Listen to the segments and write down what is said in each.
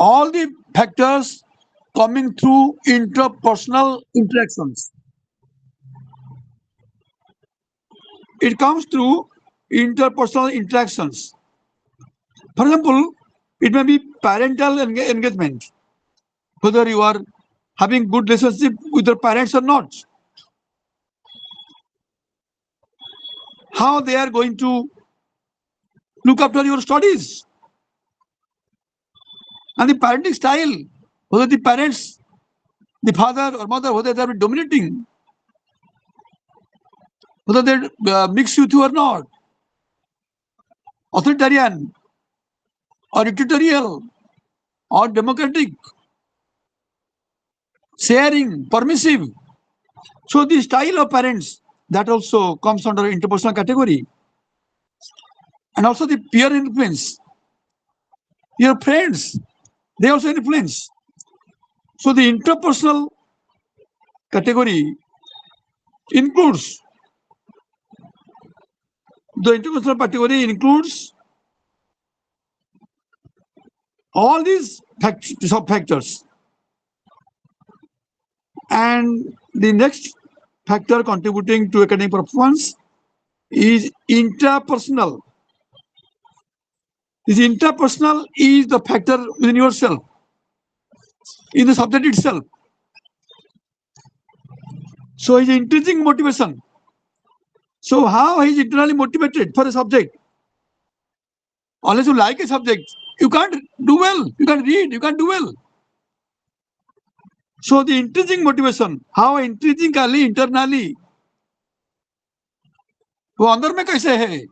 all the factors coming through interpersonal interactions. It comes through interpersonal interactions. For example, it may be parental engagement, whether you are having good relationship with your parents or not, how they are going to look after your studies, and the parenting style, whether the parents, the father or mother, whether they are dominating, whether they mix with you or not, authoritarian or dictatorial or democratic, sharing, permissive. So the style of parents, that also comes under interpersonal category. And also the peer influence. Your friends, they also influence. So the interpersonal category includes all these sub-factors. And the next factor contributing to academic performance is intrapersonal. This interpersonal is the factor within yourself, in the subject itself. So his intrinsic motivation. So how he is internally motivated for a subject. Unless you like a subject, you can't do well, you can't read, you can't do well. So the intrinsic motivation, how intrinsically, internally, वो अंदर में कैसे है,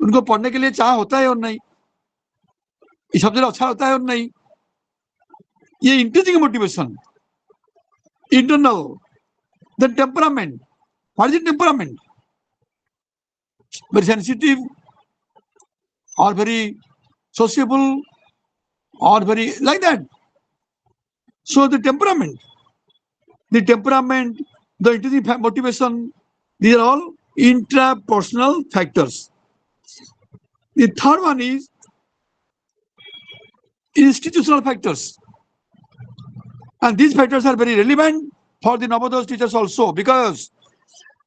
उनको पढ़ने के लिए चाह होता है और नहीं, ये सब्जेक्ट अच्छा होता है और नहीं, ये intrinsic motivation. Internal, the temperament. What is the temperament? Very sensitive, or very sociable, or very like that. So the temperament, the intrinsic motivation, these are all intrapersonal factors. The third one is institutional factors. And these factors are very relevant for the Navodaya teachers also, because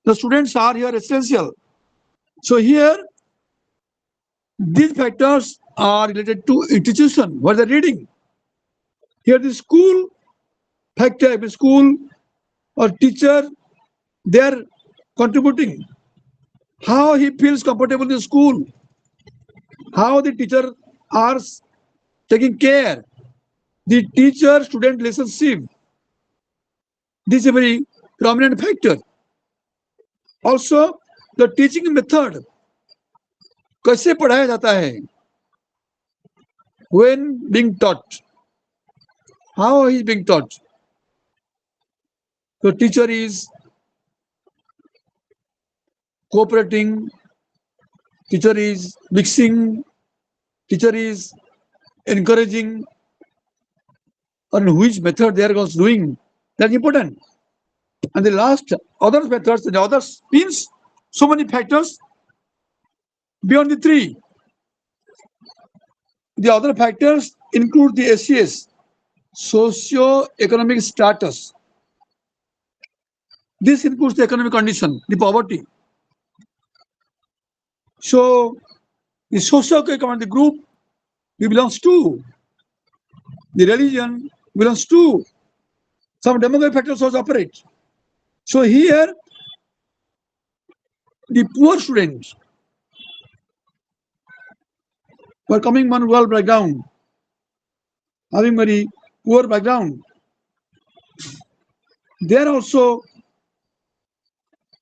the students are here essential. So here, these factors are related to institution, what they're reading. Here the school factor, the school or teacher, they are contributing. How he feels comfortable in the school, how the teacher are taking care, the teacher-student relationship. This is a very prominent factor. Also, the teaching method, कैसे पढ़ाया जाता है, when being taught, how he is being taught. The teacher is cooperating, teacher is mixing, teacher is encouraging, or in which method they are doing. That's important. And the last, other methods, the others means so many factors beyond the three. The other factors include the SES, socio-economic status. This includes the economic condition, the poverty. So the socio-economic group he belongs to, the religion belongs to, some demographic factors also operate. So here, the poor students who are coming from rural background, having very poor background, they are also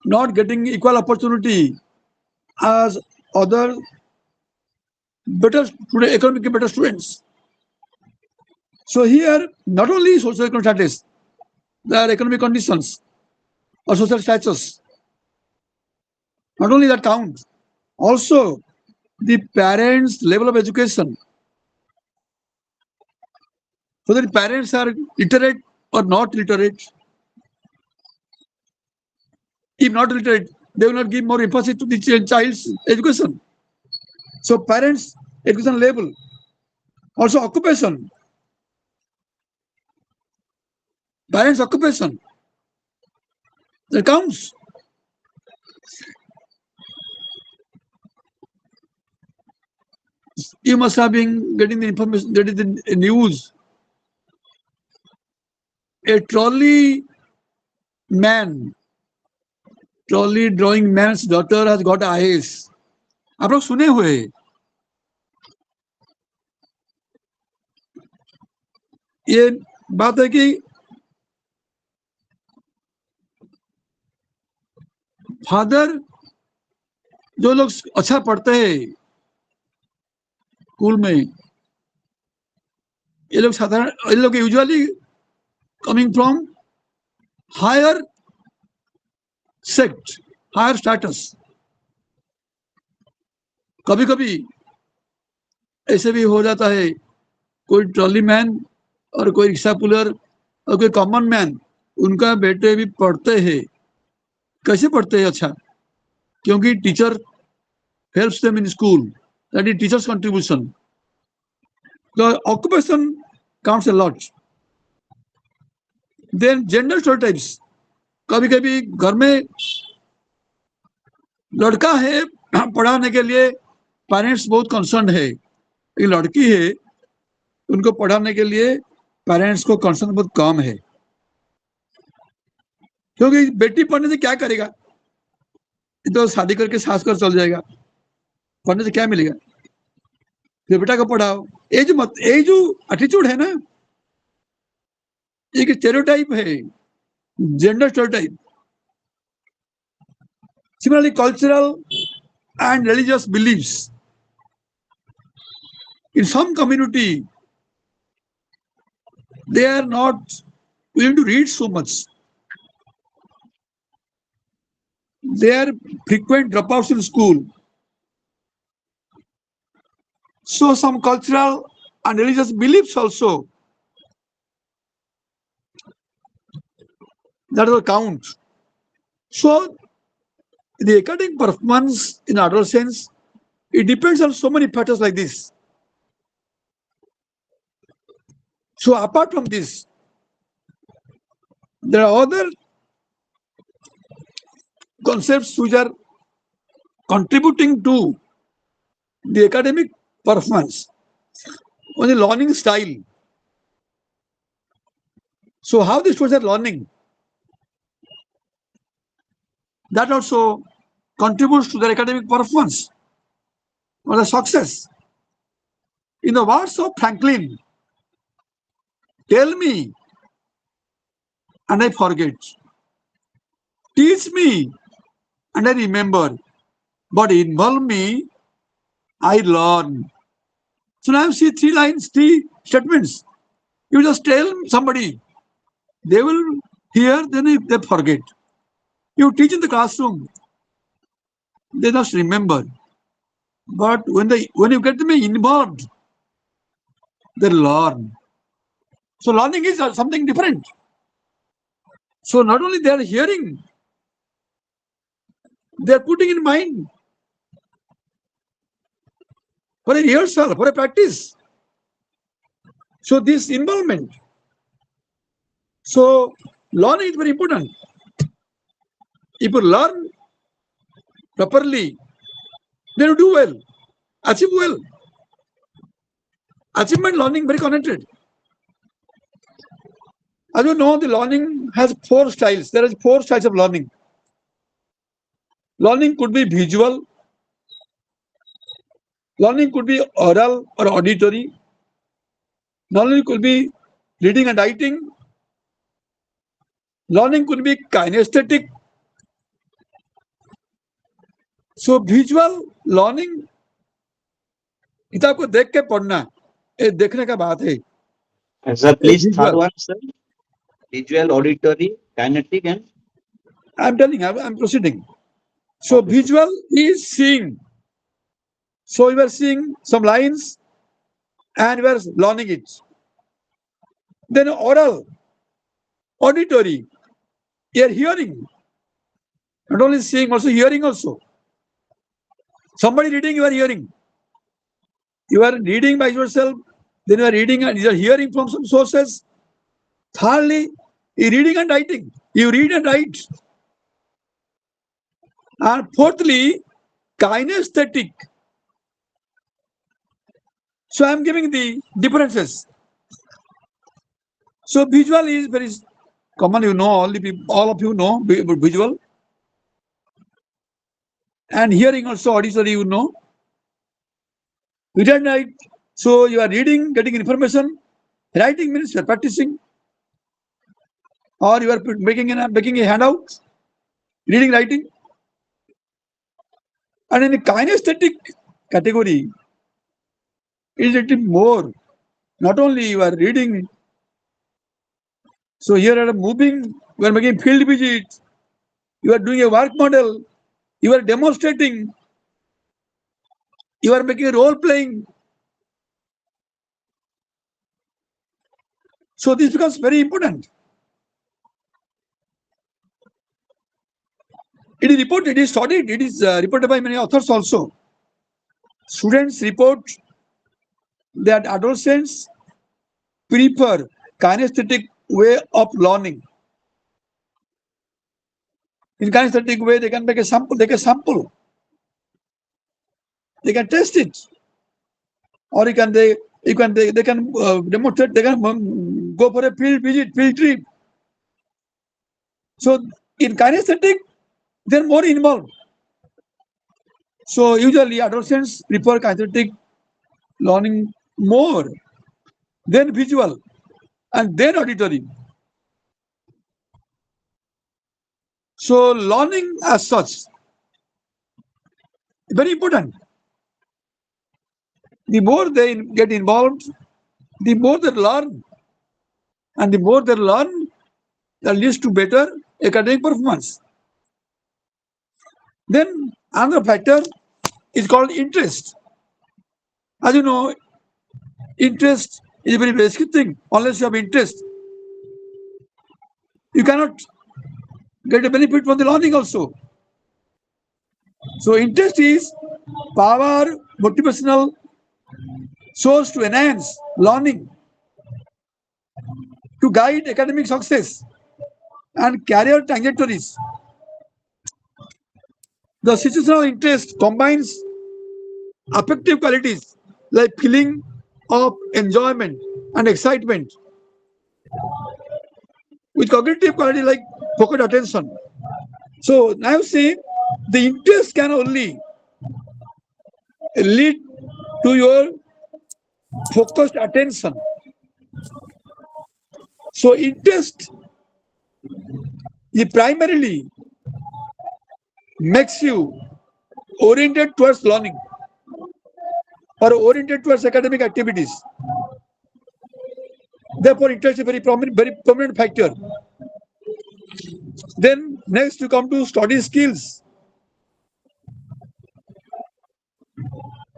not getting equal opportunity as other better students, economically better students. So here, not only socio-economic status, their economic conditions or social status, not only that count, also the parents' level of education. Whether the parents are literate or not literate. If not literate, they will not give more emphasis to the child's education. So parents' education level, Also occupation. Parents' occupation. That counts. You must have been getting the information, getting the news. A man, trolley drawing man's daughter has got IAS. आप लोग सुने हुए ये बात है कि father जो लोग अच्छा पढ़ते हैं स्कूल में, ये लोग साधारण, ये लोग usually coming from higher sect, higher status. कभी कभी ऐसे भी हो जाता है, कोई ट्रॉली मैन और कोई रिक्शा पुलर और कोई कॉमन मैन, उनका बेटे भी पढ़ते हैं. कैसे पढ़ते हैं? अच्छा, क्योंकि teacher helps them in school. That is teacher's contribution. The occupation counts a lot. Then gender stereotypes. कभी कभी घर में लड़का है, पढ़ाने के लिए पेरेंट्स बहुत कंसर्न है, लेकिन लड़की है, उनको पढ़ाने के लिए पेरेंट्स को कंसर्न बहुत कम है. क्योंकि बेटी पढ़ने से क्या करेगा? तो शादी करके सास कर चल जाएगा, पढ़ने से क्या मिलेगा? फिर बेटा को पढ़ाओ. ये जो एटीट्यूड है ना, एक स्टेरियोटाइप है, gender stereotype. Similarly, cultural and religious beliefs. In some community, they are not willing to read so much. They are frequent dropouts in school. So some cultural and religious beliefs also, that will count. So the academic performance in adolescence, it depends on so many factors like this. So apart from this, there are other concepts which are contributing to the academic performance on the learning style. So how the students are learning, that also contributes to their academic performance or the success. In the words of Franklin, tell me and I forget. Teach me and I remember. But involve me, I learn. So now I see 3 statements. You just tell somebody, they will hear, then if they forget. You teach in the classroom, they just remember. But when you get them involved, they learn. So learning is something different. So not only they are hearing, they are putting in mind for a rehearsal, for a practice. So this involvement. So learning is very important. If you learn properly, then you do well, achieve well. Achievement, learning, very connected. As you know, the learning has 4 styles. There are 4 styles of learning. Learning could be visual. Learning could be oral or auditory. Learning could be reading and writing. Learning could be kinesthetic. So visual learning, किताब को देख के पढ़ना, ये देखने का बात है. Sir, please third one, sir. Visual, auditory, kinetic, and I'm telling, I'm proceeding. So okay, visual is seeing. So you are seeing some lines and you are learning it. Then oral, auditory, you are hearing. Not only seeing, also hearing also. Somebody reading, you are hearing. You are reading by yourself Then you are reading and you are hearing from some sources. Thirdly, you reading and writing. You read and write. And fourthly, kinesthetic. So I am giving the differences. So visual is very common. You know, all of you know visual. And hearing also, auditory, you know. Read and write. So you are reading, getting information. Writing means you are practicing, or you are making a handout. Reading, writing. And in the kinesthetic category, is it more? Not only you are reading. So here you are moving, you are making field visits, you are doing a work model, you are demonstrating, you are making a role playing. So this becomes very important. It is reported, it is studied, it is reported by many authors also. Students report that adolescents prefer kinesthetic way of learning. In kinesthetic way, they can make a sample, they can test it, or they can demonstrate, they can go for a field visit, field trip. So in kinesthetic, they're more involved. So usually adolescents prefer kinesthetic learning more than visual and then auditory. So learning as such, very important. The more they get involved, the more they learn. And the more they learn, that leads to better academic performance. Then another factor is called interest. As you know, interest is a very basic thing. Unless you have interest, you cannot get a benefit from the learning also. So interest is power, motivational source to enhance learning, to guide academic success and career trajectories. The situational interest combines affective qualities like feeling of enjoyment and excitement with cognitive quality like focused attention. So now see, the interest can only lead to your focused attention. So interest it primarily makes you oriented towards learning or oriented towards academic activities. Therefore, interest is a very prominent factor. Then next you come to study skills.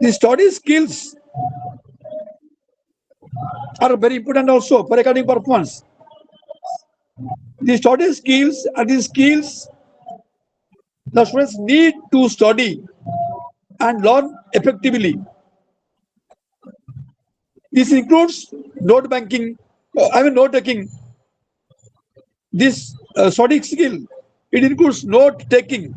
The study skills are very important also for academic performance. The study skills are the skills the students need to study and learn effectively. This includes note banking, note taking. This study skill, it includes note taking.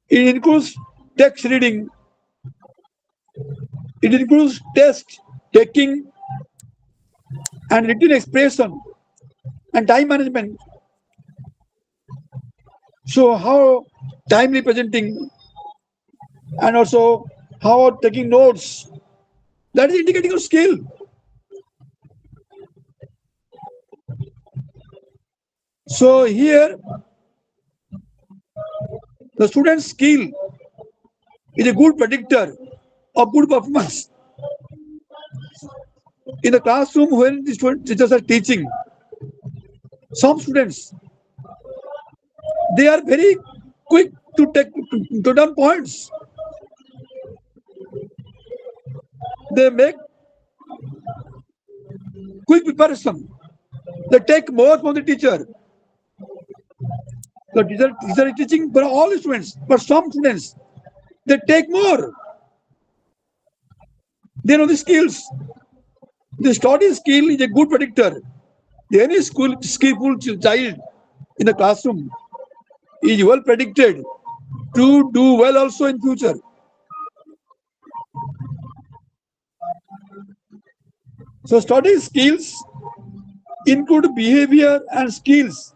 It includes text reading. It includes test taking and written expression and time management. So how time representing and also how taking notes, that is indicating your skill. So here the student's skill is a good predictor of good performance. In the classroom when the teachers are teaching, some students, they are very quick to turn points. They make quick preparation. They take more from the teacher. The teacher is teaching for all the students, but some students, they take more. They know the skills. The study skill is a good predictor. Any skillful child in the classroom is well predicted to do well also in future. So study skills include behavior and skills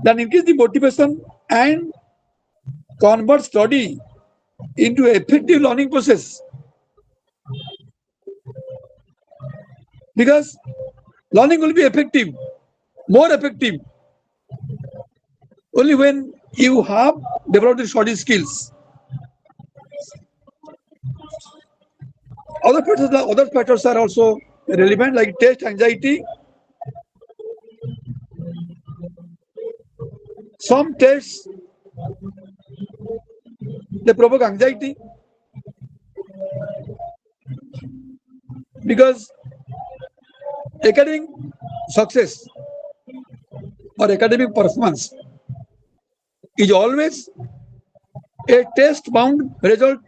that increase the motivation and convert study into effective learning process. Because learning will be effective, more effective, only when you have developed the study skills. Other factors are also relevant, like test anxiety. Some tests they provoke anxiety because academic success or academic performance is always a test bound result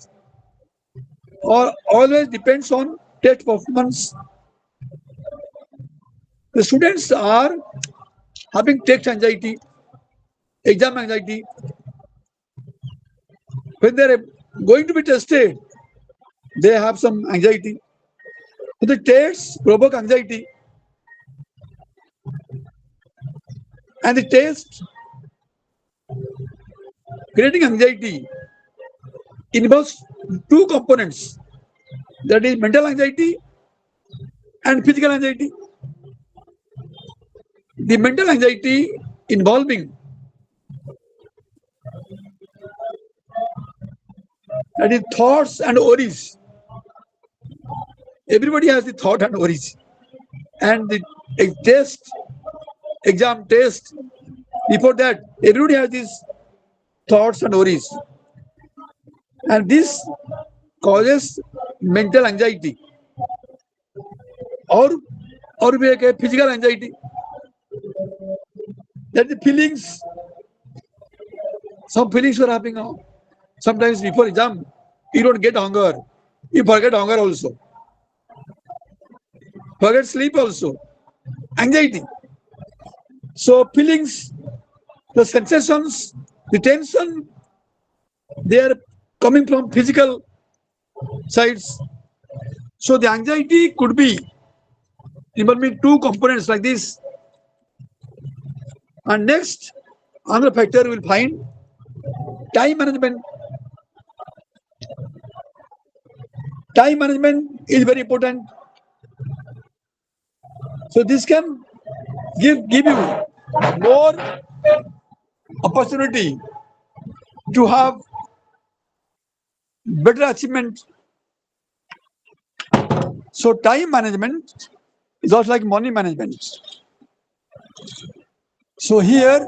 or always depends on test performance. The students are having test anxiety, exam anxiety. When they are going to be tested, they have some anxiety. So the tests provoke anxiety, and the test creating anxiety involves two components, that is mental anxiety and physical anxiety. The mental anxiety involving, that is, thoughts and worries. Everybody has the thought and worries, and the exam test, before that, everybody has these thoughts and worries, and this causes mental anxiety, or we have physical anxiety, that the feelings, some feelings are happening now. Sometimes before exam, you don't get hunger, you forget hunger also, forget sleep also, anxiety. So feelings, the sensations, the tension, they are coming from physical sides. So the anxiety could be involving two components like this. And next, another factor we will find time management. Time management is very important. So this can give you more opportunity to have better achievement. So time management is also like money management. So here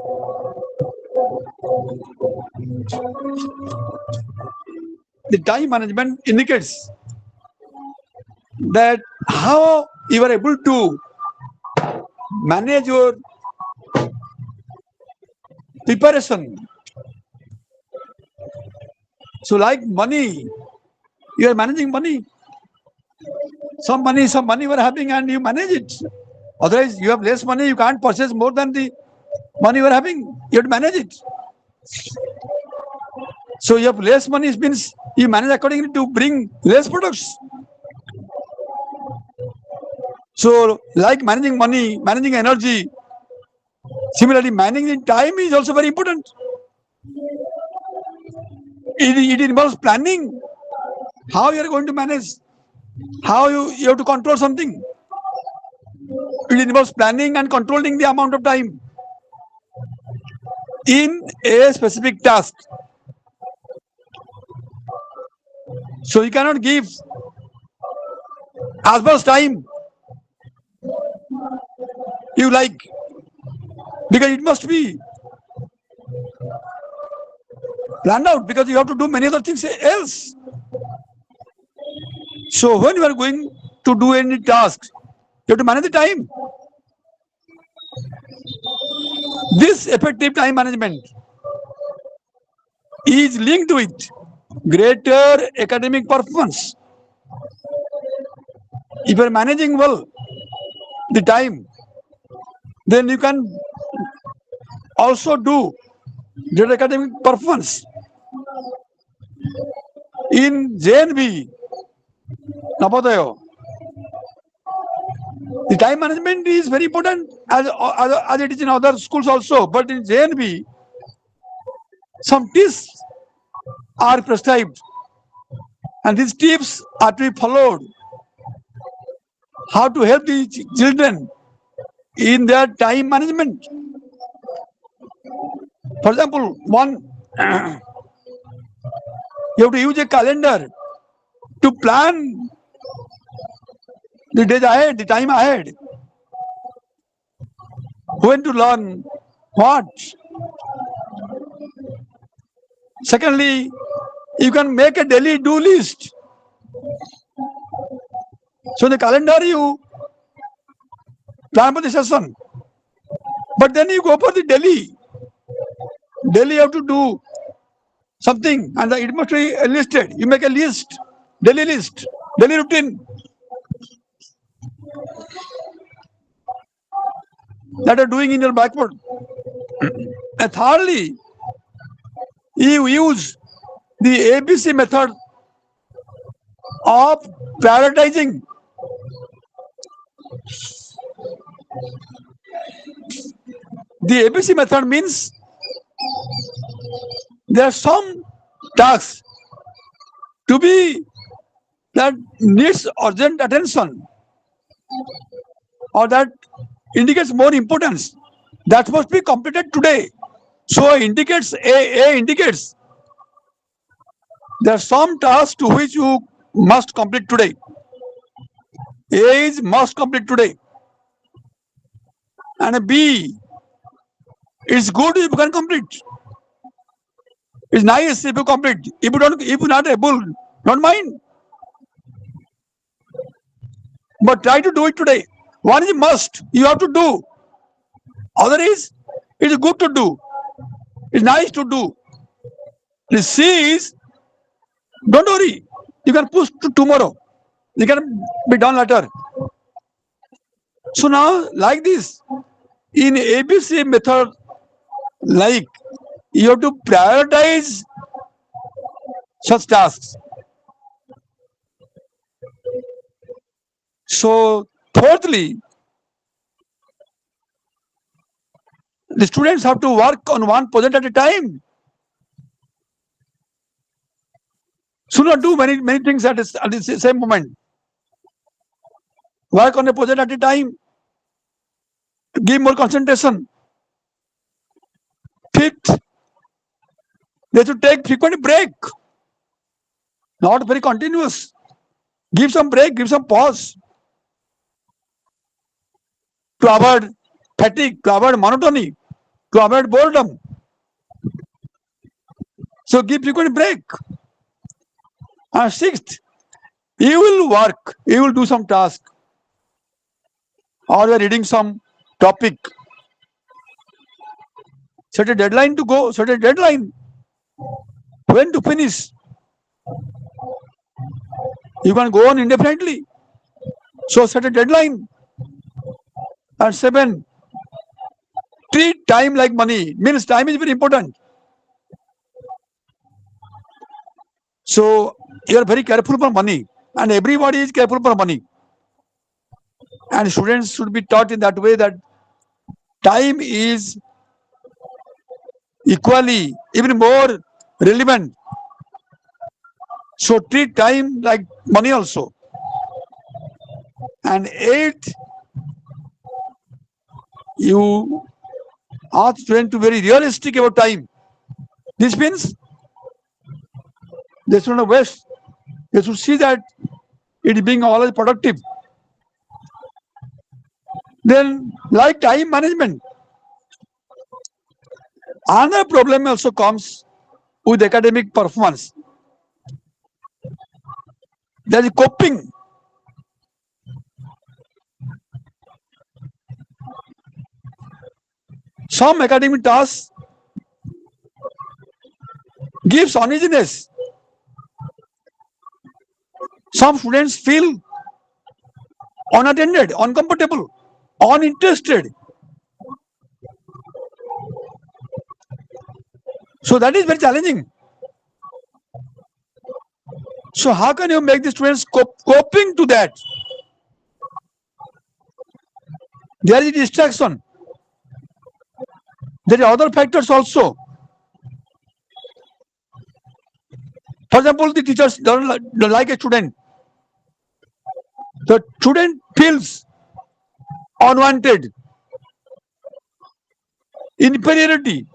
the time management indicates that how you are able to manage your preparation. So like money, you are managing money. Some money you are having and you manage it. Otherwise, you have less money, you can't purchase more than the money you are having. You have to manage it. So you have less money, it means you manage accordingly to bring less products. So like managing money, managing energy, similarly managing time is also very important. It involves planning, how you are going to manage, how you have to control something. It involves planning and controlling the amount of time in a specific task. So you cannot give as much time you like, because it must be planned out, because you have to do many other things else. So when you are going to do any task, you have to manage the time. This effective time management is linked with greater academic performance. If you are managing well the time, then you can also do great academic performance. In JNB, Navodaya, the time management is very important as it is in other schools also. But in JNB, some tips are prescribed, and these tips are to be followed. How to help the children in their time management. For example, one, you have to use a calendar to plan the days ahead, the time ahead. When to learn what. Secondly, you can make a daily do list. So in the calendar you plan for the session, but then you go for the daily. Daily you have to do something, and it must be listed. You make a list, daily routine. That you're doing in your blackboard. And thirdly, you use the ABC method of prioritizing. The ABC method means there are some tasks to be that needs urgent attention or that indicates more importance, that must be completed today. So indicates A indicates there are some tasks to which you must complete today. A is must complete today, and a B is good if you can complete. It's nice if you complete. If you're not able, don't mind. But try to do it today. One is must, you have to do. Other is it's good to do. It's nice to do. The C is don't worry. You can push to tomorrow. You can be done later. So now, like this, in ABC method, like you have to prioritize such tasks. So, fourthly, the students have to work on one project at a time. Should not do many things at the same moment. Work on a project at a time. Give more concentration. Fifth, they should take frequent break. Not very continuous. Give some break, give some pause. To avoid fatigue, to avoid monotony, to avoid boredom. So give frequent break. And sixth, you will work, you will do some task, or you are reading some topic. Set a deadline to go, set a deadline. When to finish. You can go on indefinitely. So set a deadline. And seven, treat time like money. Means time is very important. So you are very careful for money, and everybody is careful for money. And students should be taught in that way that time is equally, even more relevant. So treat time like money also. And eighth, you ask students to be very realistic about time. This means they should not waste. They should see that it is being always productive. Then, like time management, another problem also comes with academic performance. There is coping. Some academic tasks gives uneasiness. Some students feel unattended, uncomfortable, uninterested. So that is very challenging. So how can you make the students coping to that? There is distraction. There are other factors also. For example, the teachers don't like a student. The student feels unwanted, inferiority,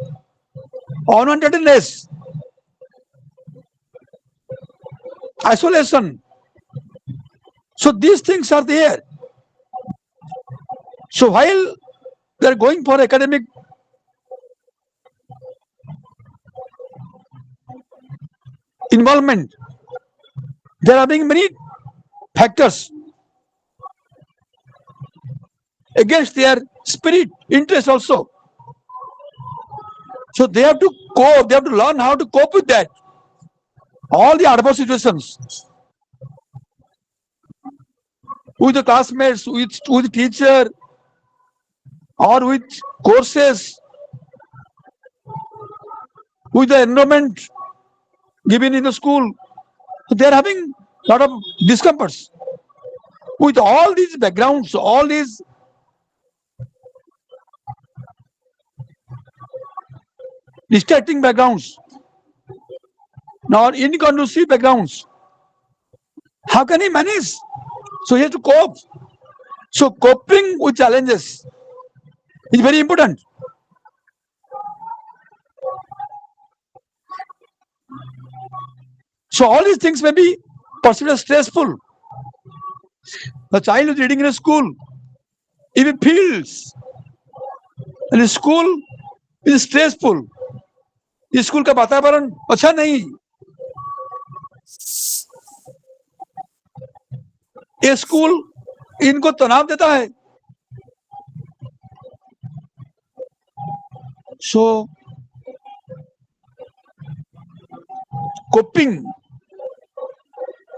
unwantedness, isolation. So these things are there. So while they are going for academic involvement, there are being many factors against their spirit, interest also. So they have to cope, they have to learn how to cope with that. All the adverse situations. With the classmates, with teacher, or with courses, with the environment given in the school. So they are having a lot of discomforts. With all these backgrounds, all these distracting backgrounds, nor inconducive backgrounds, how can he manage? So he has to cope. So coping with challenges is very important. So all these things may be perceived as stressful. The child is reading in a school, if he feels and the school is stressful, school का वातावरण अच्छा नहीं, ये school इनको तनाव देता है. So coping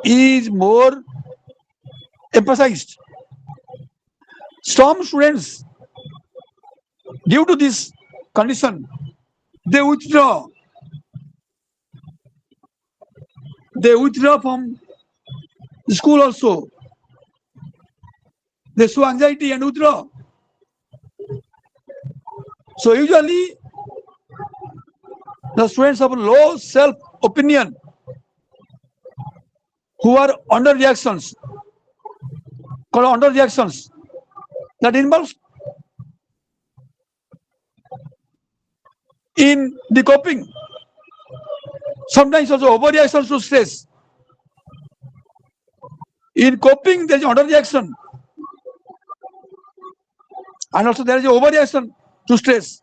is more emphasized. Some students, due to this condition, they withdraw from the school also. They show anxiety and withdraw. So usually the students have low self-opinion who are under reactions, called under reactions, that involves in the coping. Sometimes also overreactions to stress. In coping, there is underreaction, and also there is overreaction to stress.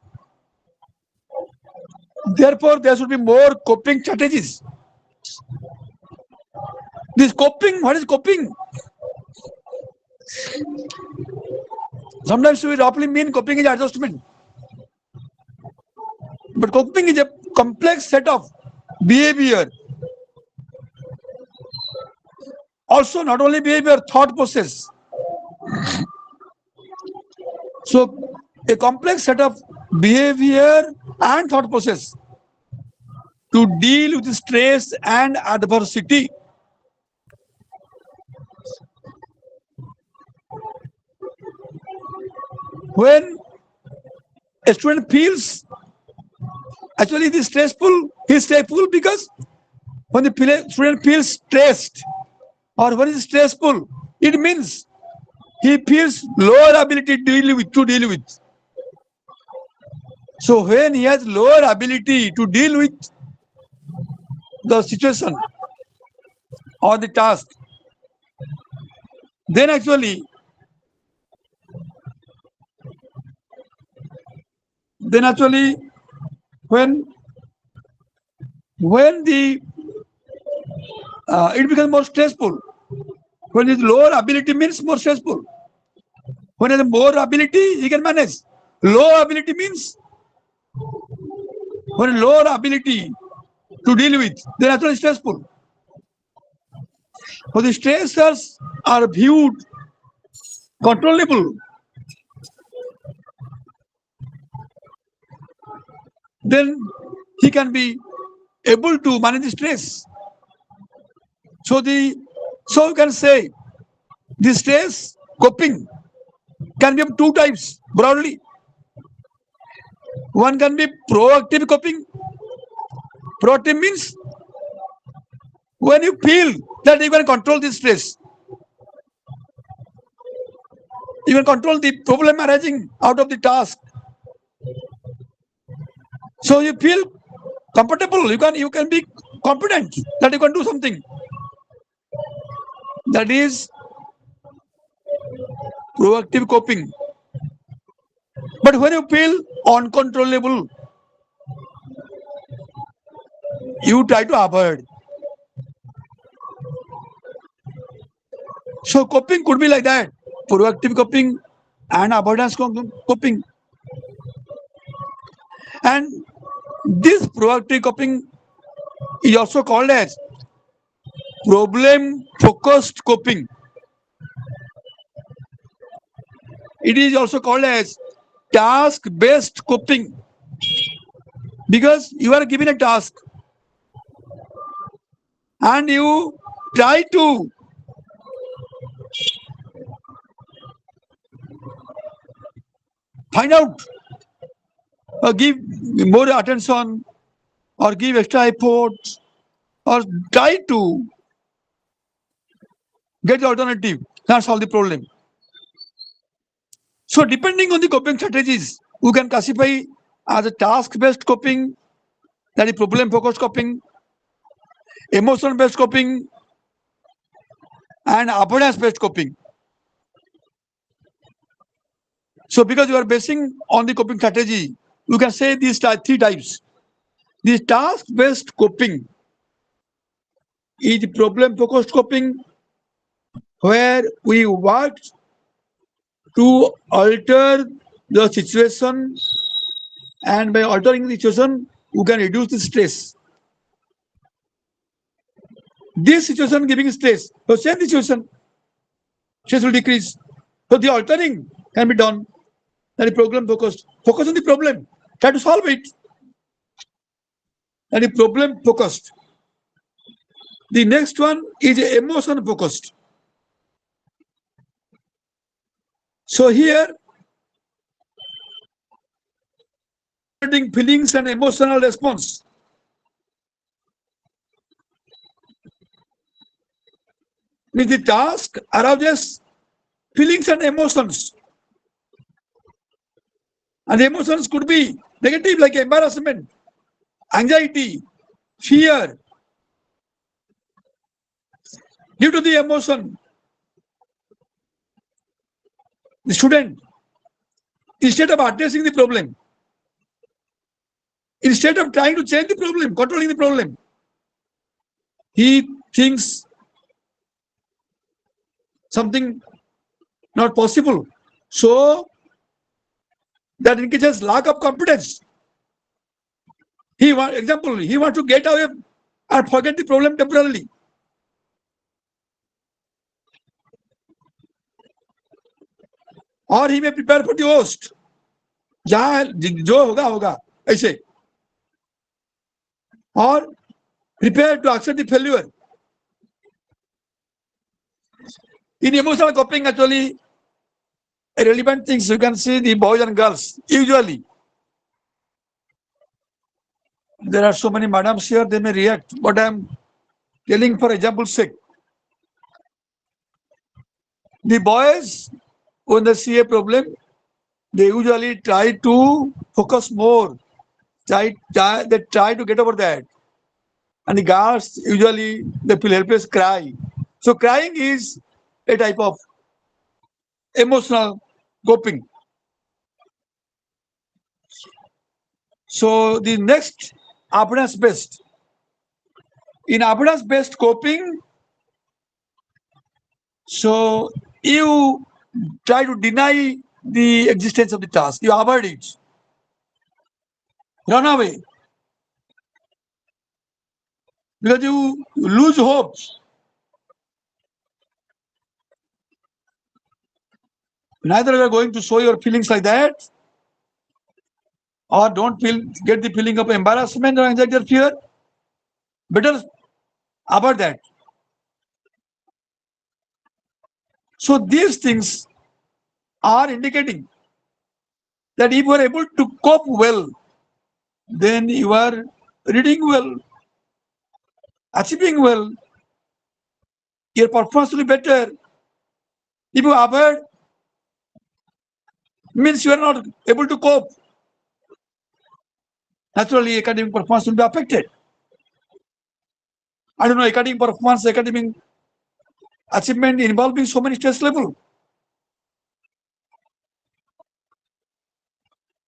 Therefore, there should be more coping strategies. This coping, what is coping? Sometimes we roughly mean coping is adjustment. But coping is a complex set of behavior. Also, not only behavior, thought process. So, a complex set of behavior and thought process to deal with stress and adversity. When a student feels actually this stressful, he is stressful because when the student feels stressed or when he is stressful, it means he feels lower ability to deal with. So when he has lower ability to deal with the situation or the task, then actually when the it becomes more stressful. When his lower ability means more stressful. When he has more ability, he can manage. Low ability means when lower ability to deal with, then actually stressful. So the stressors are viewed controllable, then he can be able to manage the stress. So you can say the stress coping can be of two types broadly. One can be proactive coping. Proactive means when you feel that you can control the stress, you can control the problem arising out of the task. So you feel comfortable. You can be confident that you can do something. That is proactive coping. But when you feel uncontrollable, you try to avoid. So coping could be like that: proactive coping and avoidance coping. And this proactive coping is also called as problem focused coping. It is also called as task based coping because you are given a task and you try to find out or give more attention or give extra effort or try to get the alternative and solve the problem. So depending on the coping strategies, we can classify as a task-based coping, that is problem-focused coping, emotion-based coping, and avoidance-based coping. So because you are basing on the coping strategy, you can say these three types. The task-based coping is problem-focused coping, where we work to alter the situation, and by altering the situation, you can reduce the stress. This situation giving stress, so same the situation, stress will decrease. So the altering can be done. That is problem focused. Focus on the problem. Try to solve it. That is problem focused. The next one is emotion focused. So here, feelings and emotional response. Means the task arouses feelings and emotions. And the emotions could be negative, like embarrassment, anxiety, fear. Due to the emotion, the student, instead of addressing the problem, instead of trying to change the problem, controlling the problem, he thinks something not possible. So that increases lack of confidence. He wants to get away and forget the problem temporarily. Or he may prepare for the worst. जहाँ जो होगा होगा ऐसे. Or prepare to accept the failure. In emotional coping, actually, relevant things you can see the boys and girls. Usually, there are so many madams here, they may react, but I am telling for example's sake. The boys, when they see a problem, they usually try to focus more. They try to get over that. And the girls, usually, they feel helpless, cry. So crying is a type of emotional coping. So the next, avoidance based. In avoidance based coping, so you try to deny the existence of the task. You avoid it. Run away. Because you lose hope. Neither you are going to show your feelings like that, or don't get the feeling of embarrassment or anxiety or fear. Better avoid that. So these things are indicating that if you are able to cope well, then you are reading well, achieving well, your performance will be better. If you avoid, means you are not able to cope. Naturally, academic performance will be affected. I don't know, academic performance, academic achievement involving so many stress level.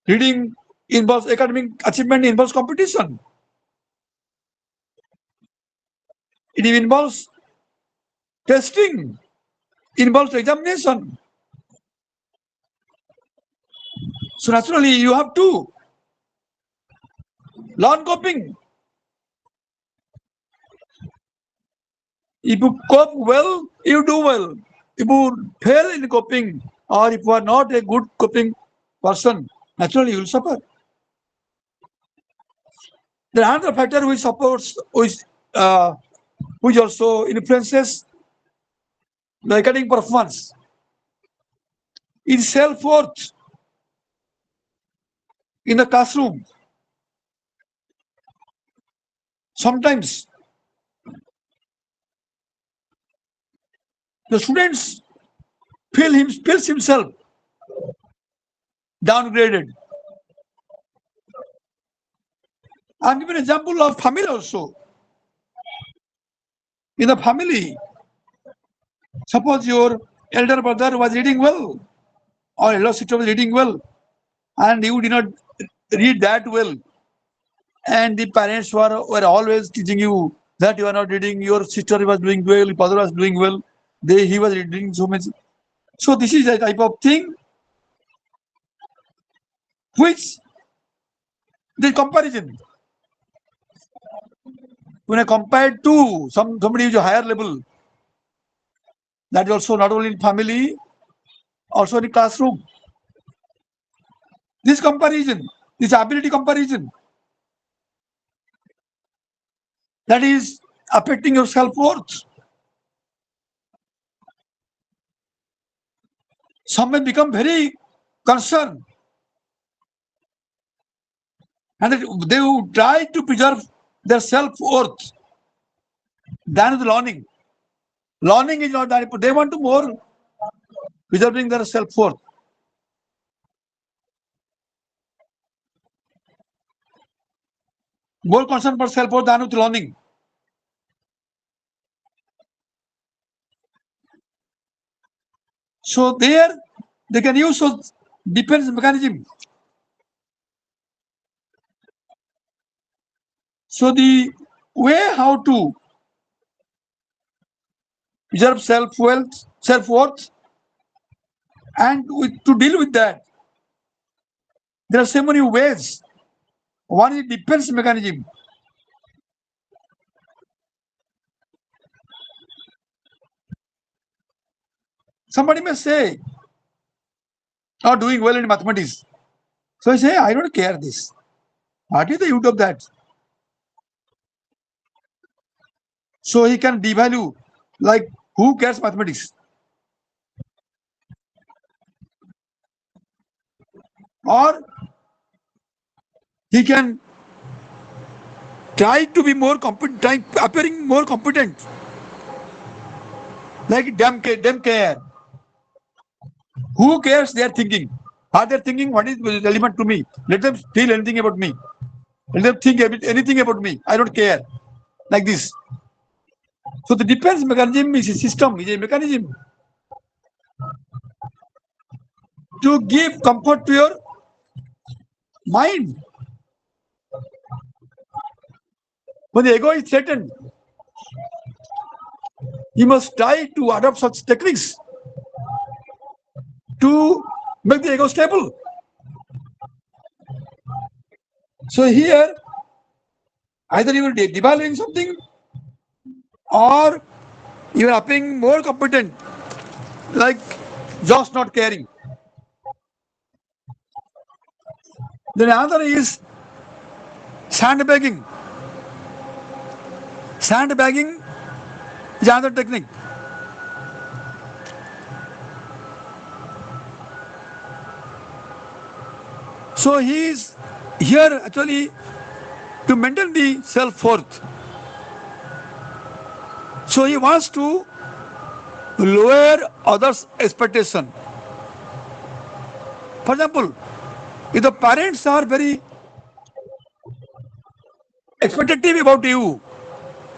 Reading involves academic achievement, involves competition. It involves testing, involves examination. So naturally, you have to learn coping. If you cope well, you do well. If you fail in coping, or if you are not a good coping person, naturally you will suffer. There are another factor which supports, which also influences the academic performance is self-worth in the classroom. Sometimes the students feels himself downgraded. I'll give an example of family also. In the family, suppose your elder brother was reading well, or elder sister was reading well, and you did not read that well, and the parents were always teaching you that you are not reading, your sister was doing well, your brother was doing well, he was reading so much. So this is a type of thing which the comparison, when I compared to somebody who is a higher level, that is also not only in family, also in the classroom. This comparison, this ability comparison, that is affecting your self-worth. Some may become very concerned, and they will try to preserve their self-worth than the learning. Learning is not that, they want to more preserving their self-worth. More concern for self-worth than with learning. So there they can use a defense mechanism. So the way how to preserve self-worth, and to deal with that, there are so many ways. One is defense mechanism. Somebody may say, "Not doing well in mathematics." So I say, "I don't care this. What is the use of that?" So he can devalue, like, who cares mathematics? Or he can try to be more competent, appearing more competent, like damn care. Who cares? They are thinking. Are they thinking what is relevant to me? Let them feel anything about me. Let them think anything about me. I don't care. Like this. So the defense mechanism is a system, is a mechanism to give comfort to your mind. When the ego is threatened, you must try to adopt such techniques to make the ego stable. So here, either you will devaluing something, or you are appearing more competent, like just not caring. Then another is sandbagging. Sandbagging is another technique. So he is here actually to maintain the self-worth. So he wants to lower others' expectation. For example, if the parents are very expectative about you,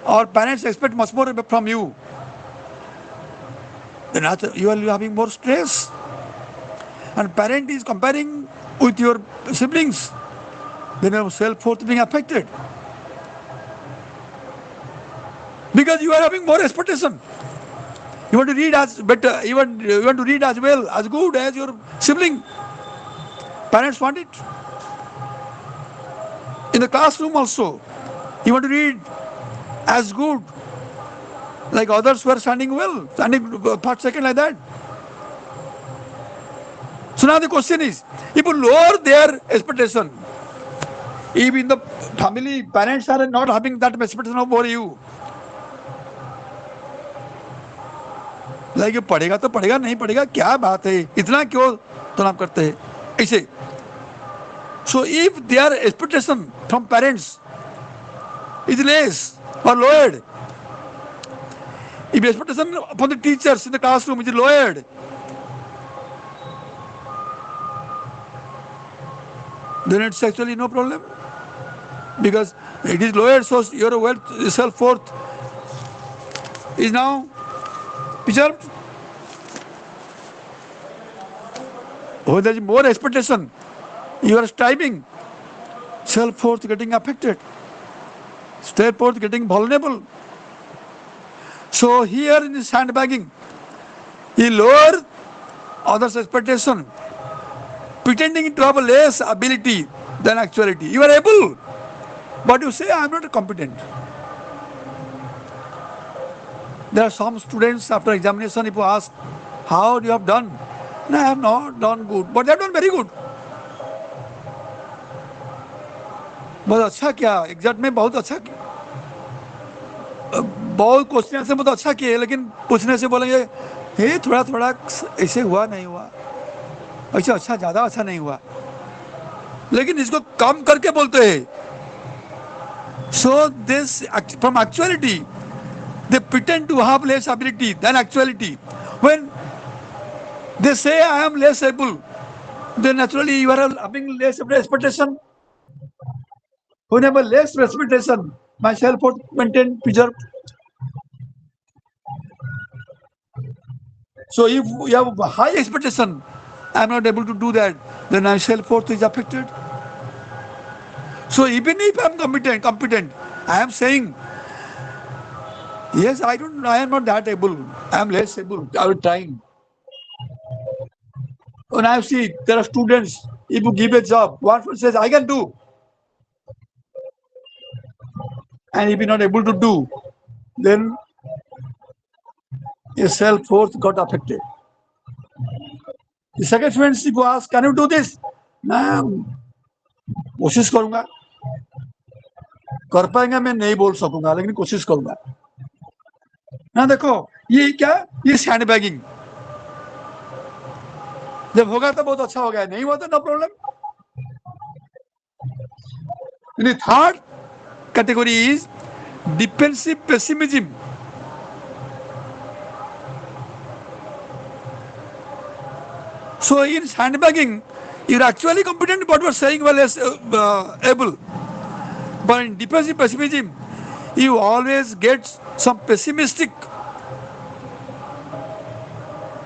or parents expect much more from you, then you are having more stress. And parent is comparing with your siblings, then your self-worth being affected. Because you are having more expectation. You want to read as better, you want to read as well, as good as your sibling. Parents want it. In the classroom also, you want to read as good, like others who are standing well, standing part second like that. So now the question is, if you lower their expectation, if in the family parents are not having that expectation over you, like ये पढ़ेगा तो पढ़ेगा नहीं पढ़ेगा क्या बात है इतना क्यों तनाव करते हैं ऐसे. So if their expectation from parents is less or lowered, if expectation from the teachers in the classroom is lowered, then it's actually no problem, because it is lowered, so your wealth, self-worth is now preserved. When there is more expectation, you are striving, self-worth getting affected, self-worth getting vulnerable. So here in sandbagging, you lower others' expectation, pretending to have a less ability than actuality. You are able, but you say I am not competent. There are some students after examination, if you ask, how do you have done? No, I have not done good, but they have done very good. बहुत अच्छा किया, exam में बहुत अच्छा किया, बहुत question से बहुत अच्छा किया, लेकिन पूछने से बोलेंगे हे थोड़ा थोड़ा ऐसे हुआ नहीं हुआ, ऐसे अच्छा ज्यादा अच्छा नहीं हुआ, लेकिन इसको कम करके बोलते हैं. So this from actuality, they pretend to have less ability than actuality. When they say I am less able, then naturally you are having less expectation. Whenever less expectation, my self-worth maintained, preserved. So if you have high expectation, I am not able to do that, then my self-worth is affected. So even if I am competent, I am saying, yes, I am not that able. I am less able. I will trying. When I see there are students, if you give a job, one person says I can do, and if you're not able to do, then your self-worth got affected. The second student, if you ask, can you do this? मैं कोशिश करूंगा, कर पाएंगा मैं नहीं बोल सकूंगा, लेकिन कोशिश करूंगा. ना देखो ये क्या, ये सैंडबैगिंग. जब होगा तो बहुत अच्छा हो गया, नहीं हुआ तो no problem. The third category is defensive pessimism. So in sandbagging, you're actually competent, but you're saying well as able. But in defensive pessimism, you always get some pessimistic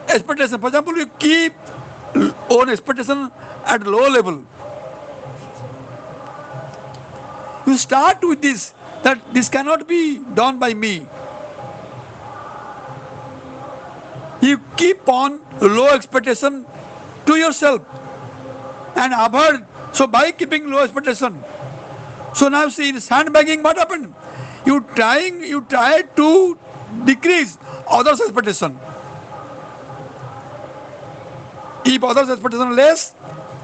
expectation. For example, you keep own expectation at low level. You start with this, that this cannot be done by me. You keep on low expectation to yourself and avoid. So by keeping low expectation, so now see in sandbagging what happened? You try to decrease others' expectation. If others' expectation less,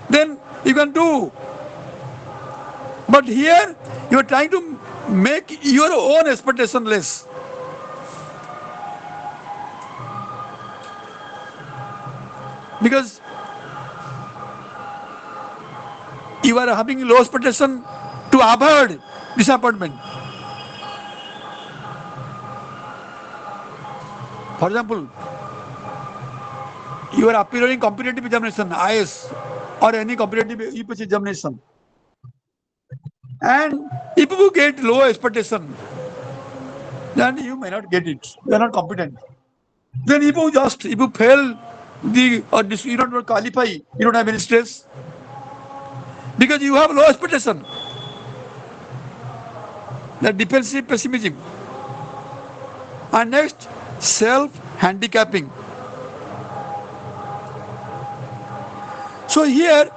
then you can do But here you are trying to make your own expectation less. Because you are having low expectation to avoid disappointment. For example, you are appearing competitive examination, IS, or any competitive UPSC examination. And if you get low expectation, then you may not get it. You are not competent. Then if you fail you don't qualify, you don't have any stress because you have low expectation. The defensive pessimism. And next, self-handicapping. So here,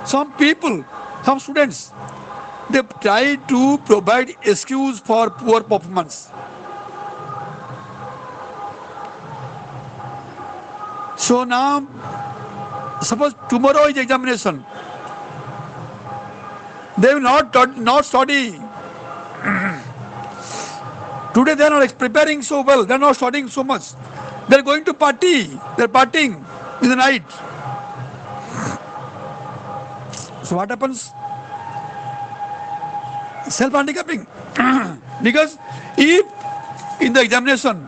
some people, some students, they try to provide excuse for poor performance. So now, suppose tomorrow is examination, they will not study. Today they are not preparing so well. They are not studying so much. They are going to party. They are partying in the night. So what happens? Self-handicapping. Because if in the examination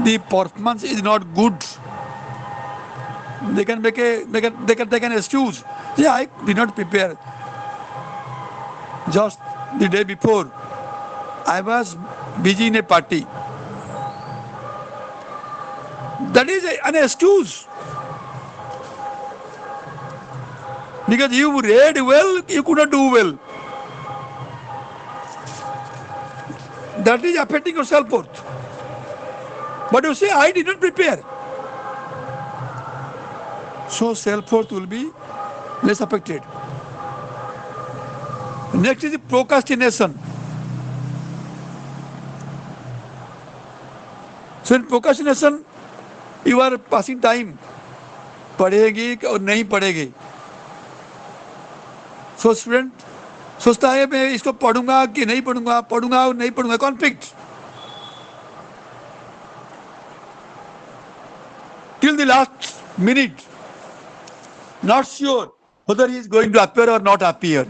the performance is not good, they can make they can take an excuse. Yeah, I did not prepare. Just the day before, I was busy in a party. That is an excuse. Because you read well, you could not do well. That is affecting your self-worth. But you say, I did not prepare. So self-worth will be less affected. Next is procrastination. So in procrastination, you are passing time. पढ़ेगी और नहीं पढ़ेगी. So student सोचता है मैं इसको पढ़ूंगा कि नहीं पढ़ूंगा, पढ़ूंगा और नहीं पढ़ूंगा. Conflict. Till the last minute, not sure whether he is going to appear or not appear.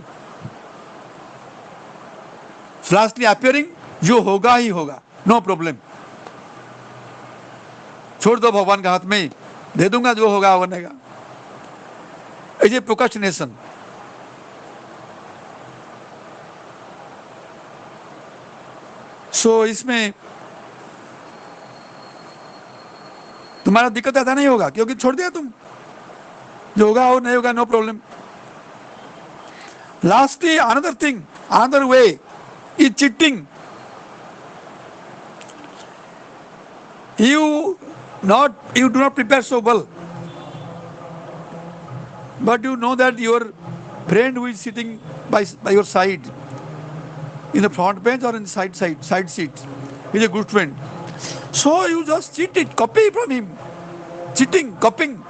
Lastly appearing, जो होगा ही होगा, no problem. छोड़ दो भगवान के हाथ में, दे दूंगा जो होगा होने का. ये प्रोक्रेस्टिनेशन. सो इसमें तुम्हारा दिक्कत ऐसा नहीं होगा क्योंकि छोड़ दिया तुम. जो होगा हो नहीं होगा, no problem. Lastly another thing, another way is cheating. You do not prepare so well, but you know that your friend who is sitting by your side in the front bench or in the side seat is a good friend. So you just cheat it, copy from him. Cheating, copying.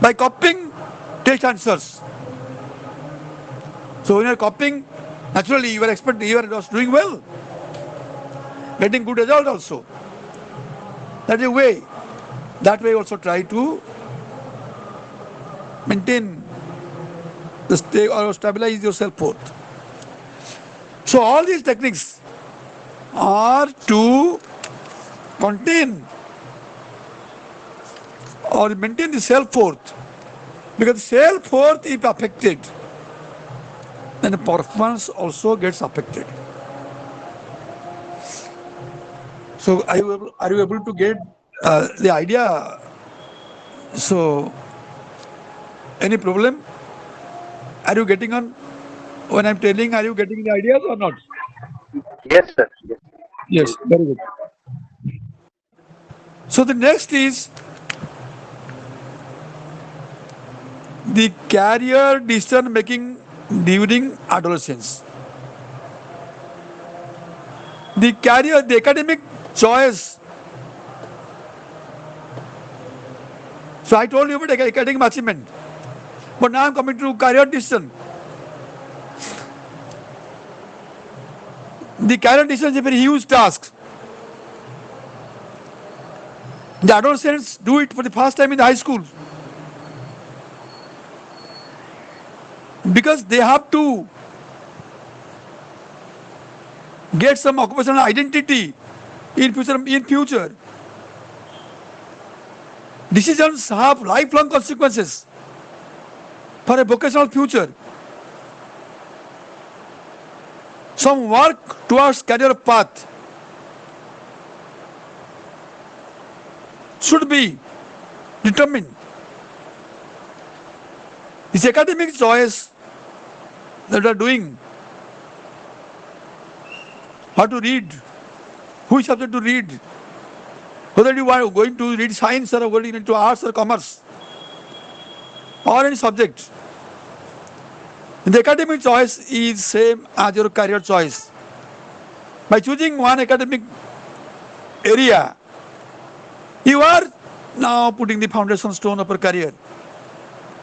By copying test answers. So when you are copying, naturally you are just doing well, getting good result also. That is a way. That way also try to maintain the state or stabilize your self-worth. So all these techniques are to contain or maintain the self-worth. Because self-worth is affected, then the performance also gets affected. So are you able to get the idea? So any problem? Are you getting on when I'm telling? Are you getting the ideas or not? Yes, sir. Yes. Yes, very good. So the next is the career decision making during adolescence. The academic choice. So I told you about academic achievement. But now I'm coming to career decision. The career decision is a very huge task. The adolescents do it for the first time in the high school because they have to get some occupational identity in future. Decisions have lifelong consequences for a vocational future. Some work towards career path should be determined. This academic choice that are doing, how to read, which subject to read, whether you are going to read science or going into arts or commerce or any subject. The academic choice is same as your career choice. By choosing one academic area, you are now putting the foundation stone of your career.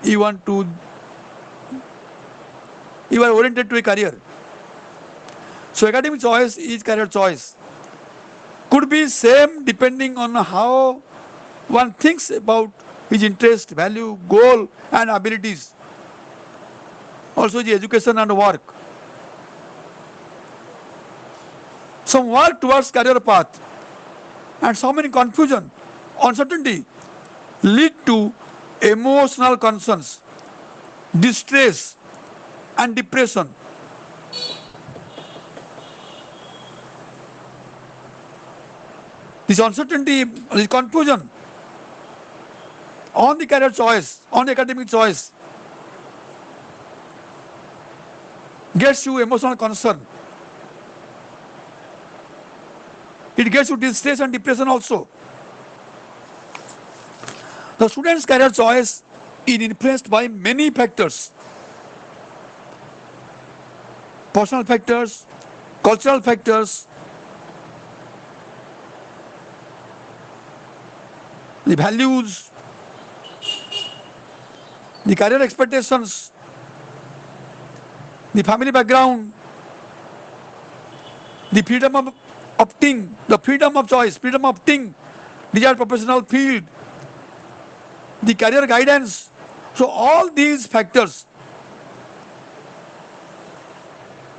You are oriented to a career. So academic choice is career choice. Could be same depending on how one thinks about his interest, value, goal and abilities. Also the education and work. Some work towards career path and so many confusion, uncertainty lead to emotional concerns, distress and depression. This uncertainty, this confusion on the career choice, on the academic choice gets you emotional concern. It gets you distress and depression also. The student's career choice is influenced by many factors. Personal factors, cultural factors, the values, the career expectations, the family background, the freedom of opting, the freedom of choice, freedom of opting, desired professional field, the career guidance. So all these factors,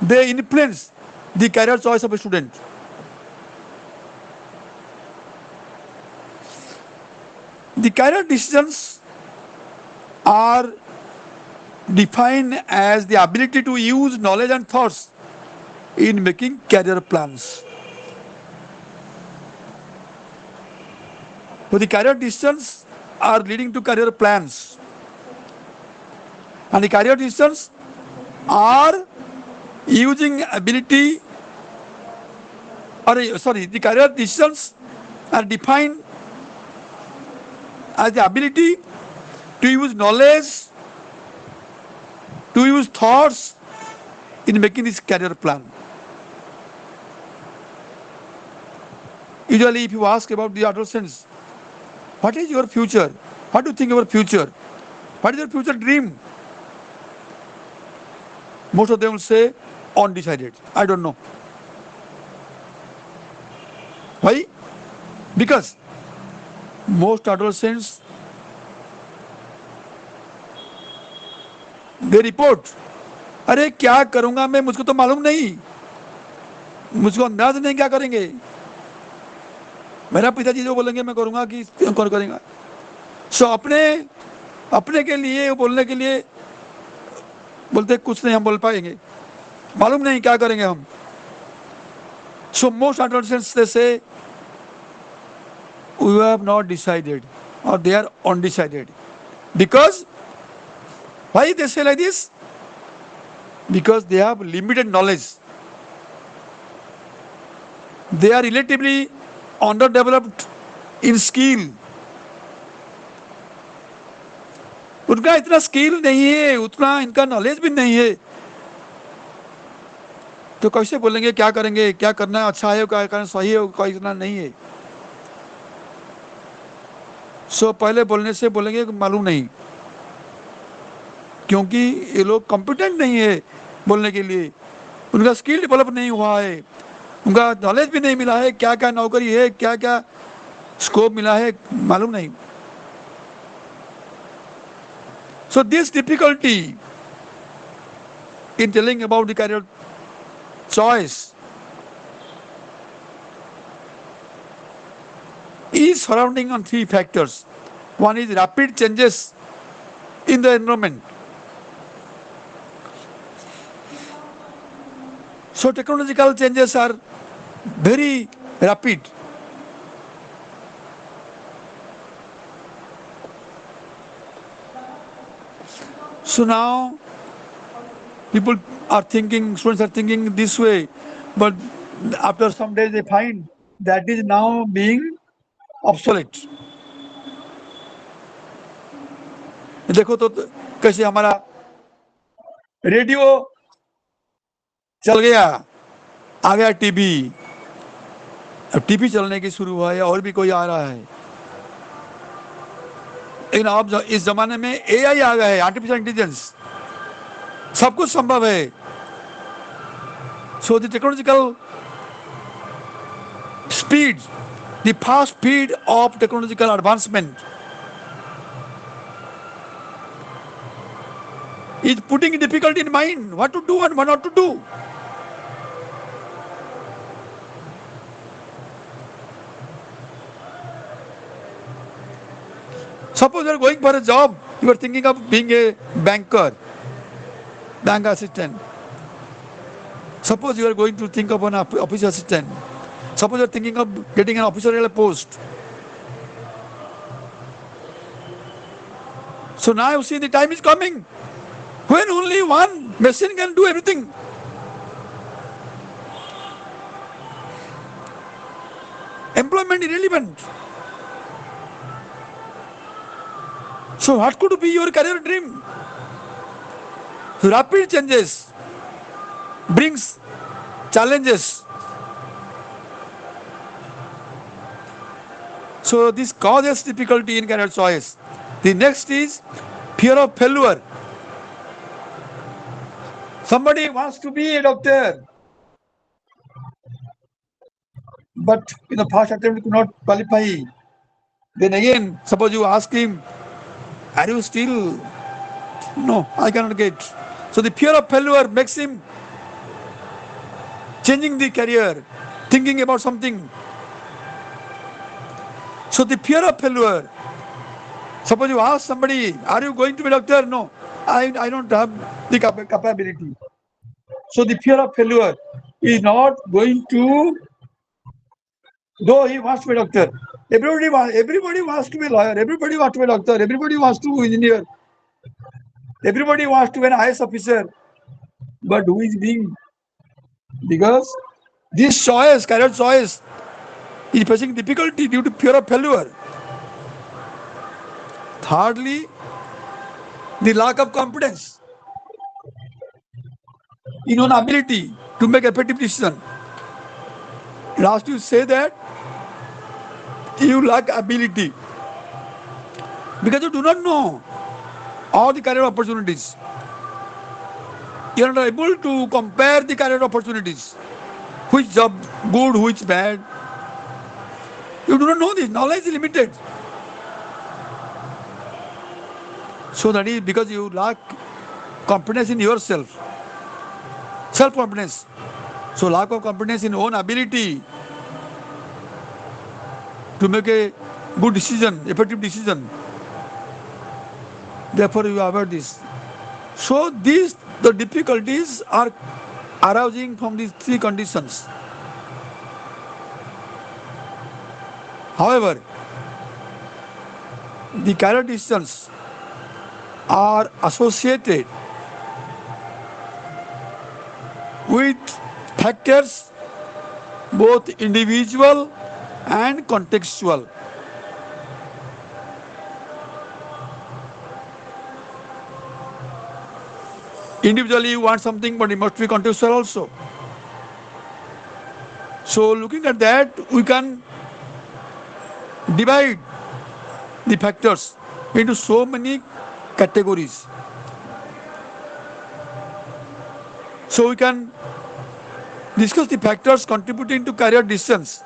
they influence the career choice of a student. The career decisions are defined as the ability to use knowledge and thoughts in making career plans. So the career decisions are leading to career plans. And the career decisions are using ability, the career decisions are defined as the ability to use knowledge, to use thoughts in making this career plan. Usually if you ask about the adolescents, what is your future? What do you think of your future? What is your future dream? Most of them will say, undecided. I don't know. Why? Because most adolescents, they report, अरे क्या करूंगा मैं, मुझको तो मालूम नहीं, मुझको अंदाज नहीं क्या करेंगे, मेरा पिताजी जो बोलेंगे मैं करूंगा कि कौन करेगा. सो अपने के लिए बोलने के लिए बोलते कुछ नहीं हम बोल पाएंगे, मालूम नहीं क्या करेंगे हम. So most adolescents they say we have not decided or they are undecided. Because why they say like this? Because they have limited knowledge. They are relatively underdeveloped in skill. उनका इतना स्किल नहीं है, उतना इनका knowledge भी नहीं है, तो कैसे बोलेंगे क्या करेंगे, क्या करना अच्छा है, क्या करना सही है, क्या करना नहीं है. सो पहले बोलने से बोलेंगे मालूम नहीं. क्योंकि ये लोग कॉम्पिटेंट नहीं है बोलने के लिए, उनका स्किल डेवलप नहीं हुआ है, उनका नॉलेज भी नहीं मिला है, क्या क्या नौकरी है, क्या क्या स्कोप मिला है मालूम नहीं. So this difficulty in telling about the career choice is surrounding on three factors. One is rapid changes in the environment. So technological changes are very rapid. So now people are thinking, students are thinking this way, but after some days they find that is now being obsolete. देखो तो कैसे हमारा radio चल गया, आ गया TV, अब TV चलने की शुरू हुआ है और भी कोई आ रहा है. लेकिन अब इस जमाने में एआई आ गया है, आर्टिफिशियल इंटेलिजेंस, सब कुछ संभव है. So the technological speed, the fast speed of technological advancement is putting difficulty in mind what to do and what not to do. Suppose you are going for a job, you are thinking of being a banker, bank assistant. Suppose you are going to think of an office assistant. Suppose you are thinking of getting an official post. So now you see the time is coming when only one machine can do everything. Employment irrelevant. So what could be your career dream? Rapid changes brings challenges. So this causes difficulty in career choice. The next is fear of failure. Somebody wants to be a doctor, but in the first attempt could not qualify. Then again, suppose you ask him, are you still? No, I cannot get. So the fear of failure makes him changing the career, thinking about something. So the fear of failure. Suppose you ask somebody, are you going to be a doctor? No, I don't have the capability. So the fear of failure is not going to, though he wants to be a doctor. Everybody wants to be a lawyer, everybody wants to be a doctor, everybody wants to be an engineer, everybody wants to be an IAS officer. But who is being? Because this choice, career choice, is facing difficulty due to fear of failure. Thirdly, the lack of confidence in own ability to make effective decision. Last you say that you lack ability because you do not know all the career opportunities. You are not able to compare the career opportunities. Which job good, which bad. You do not know this. Knowledge is limited. So that is because you lack confidence in yourself. Self-confidence. So lack of confidence in own ability to make a good decision, effective decision. Therefore you avoid this. So the difficulties are arising from these three conditions. However, the career decisions are associated with factors both individual and contextual. Individually you want something, but it must be contextual also. So looking at that, we can divide the factors into so many categories. So we can discuss the factors contributing to career decisions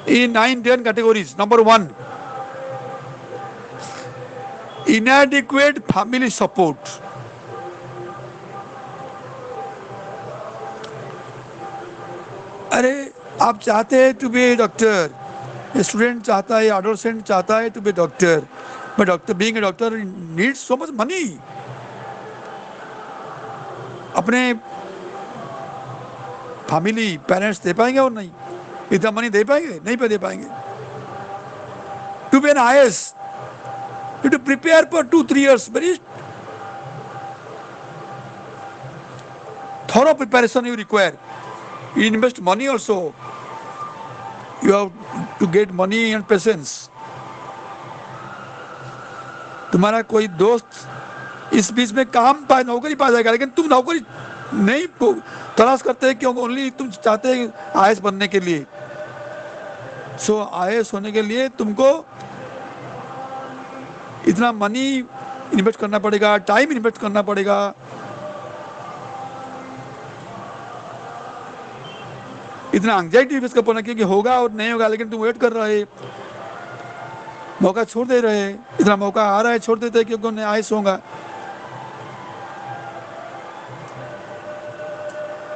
in 9-10 categories. Number 1, inadequate family support. अरे आप चाहते हैं to be doctor, student चाहता है, adolescent चाहता है to be doctor, but doctor being a doctor needs so much money. अपने family parents दे पाएंगे और नहीं, इतना मनी दे पाएंगे, नहीं पे दे पाएंगे. To be an IAS you to prepare for 2-3 years, very thorough preparation you require. You invest money also, you have to get money and patience. तुम्हारा कोई दोस्त इस बीच में काम पाए, नौकरी पा जाएगा, लेकिन तुम नौकरी नहीं तलाश करते क्यों? ओनली तुम चाहते हैं आईएएस बनने के लिए. सो आईएएस होने के लिए तुमको इतना मनी इन्वेस्ट करना पड़ेगा, टाइम इन्वेस्ट करना पड़ेगा. इतना एंजाइटी इन्वेस्ट कर पाना क्योंकि होगा और नहीं होगा, लेकिन तुम वेट कर रहे, मौका छोड़ दे रहे. इतना मौका आ रहा है, छोड़ देते क्योंकि उन्हें आईएएस होगा.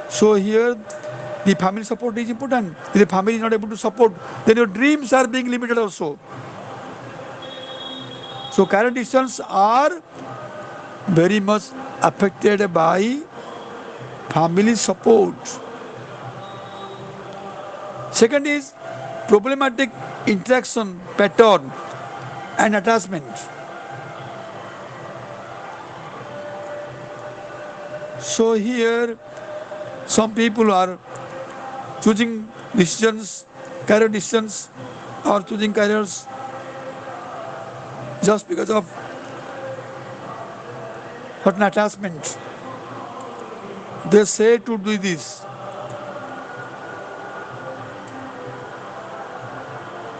So here the family support is important. If the family is not able to support, then your dreams are being limited also. So career decisions are very much affected by family support. Second is problematic interaction pattern and attachment. So here some people are choosing decisions, career decisions, or choosing careers just because of certain attachment. They say to do this,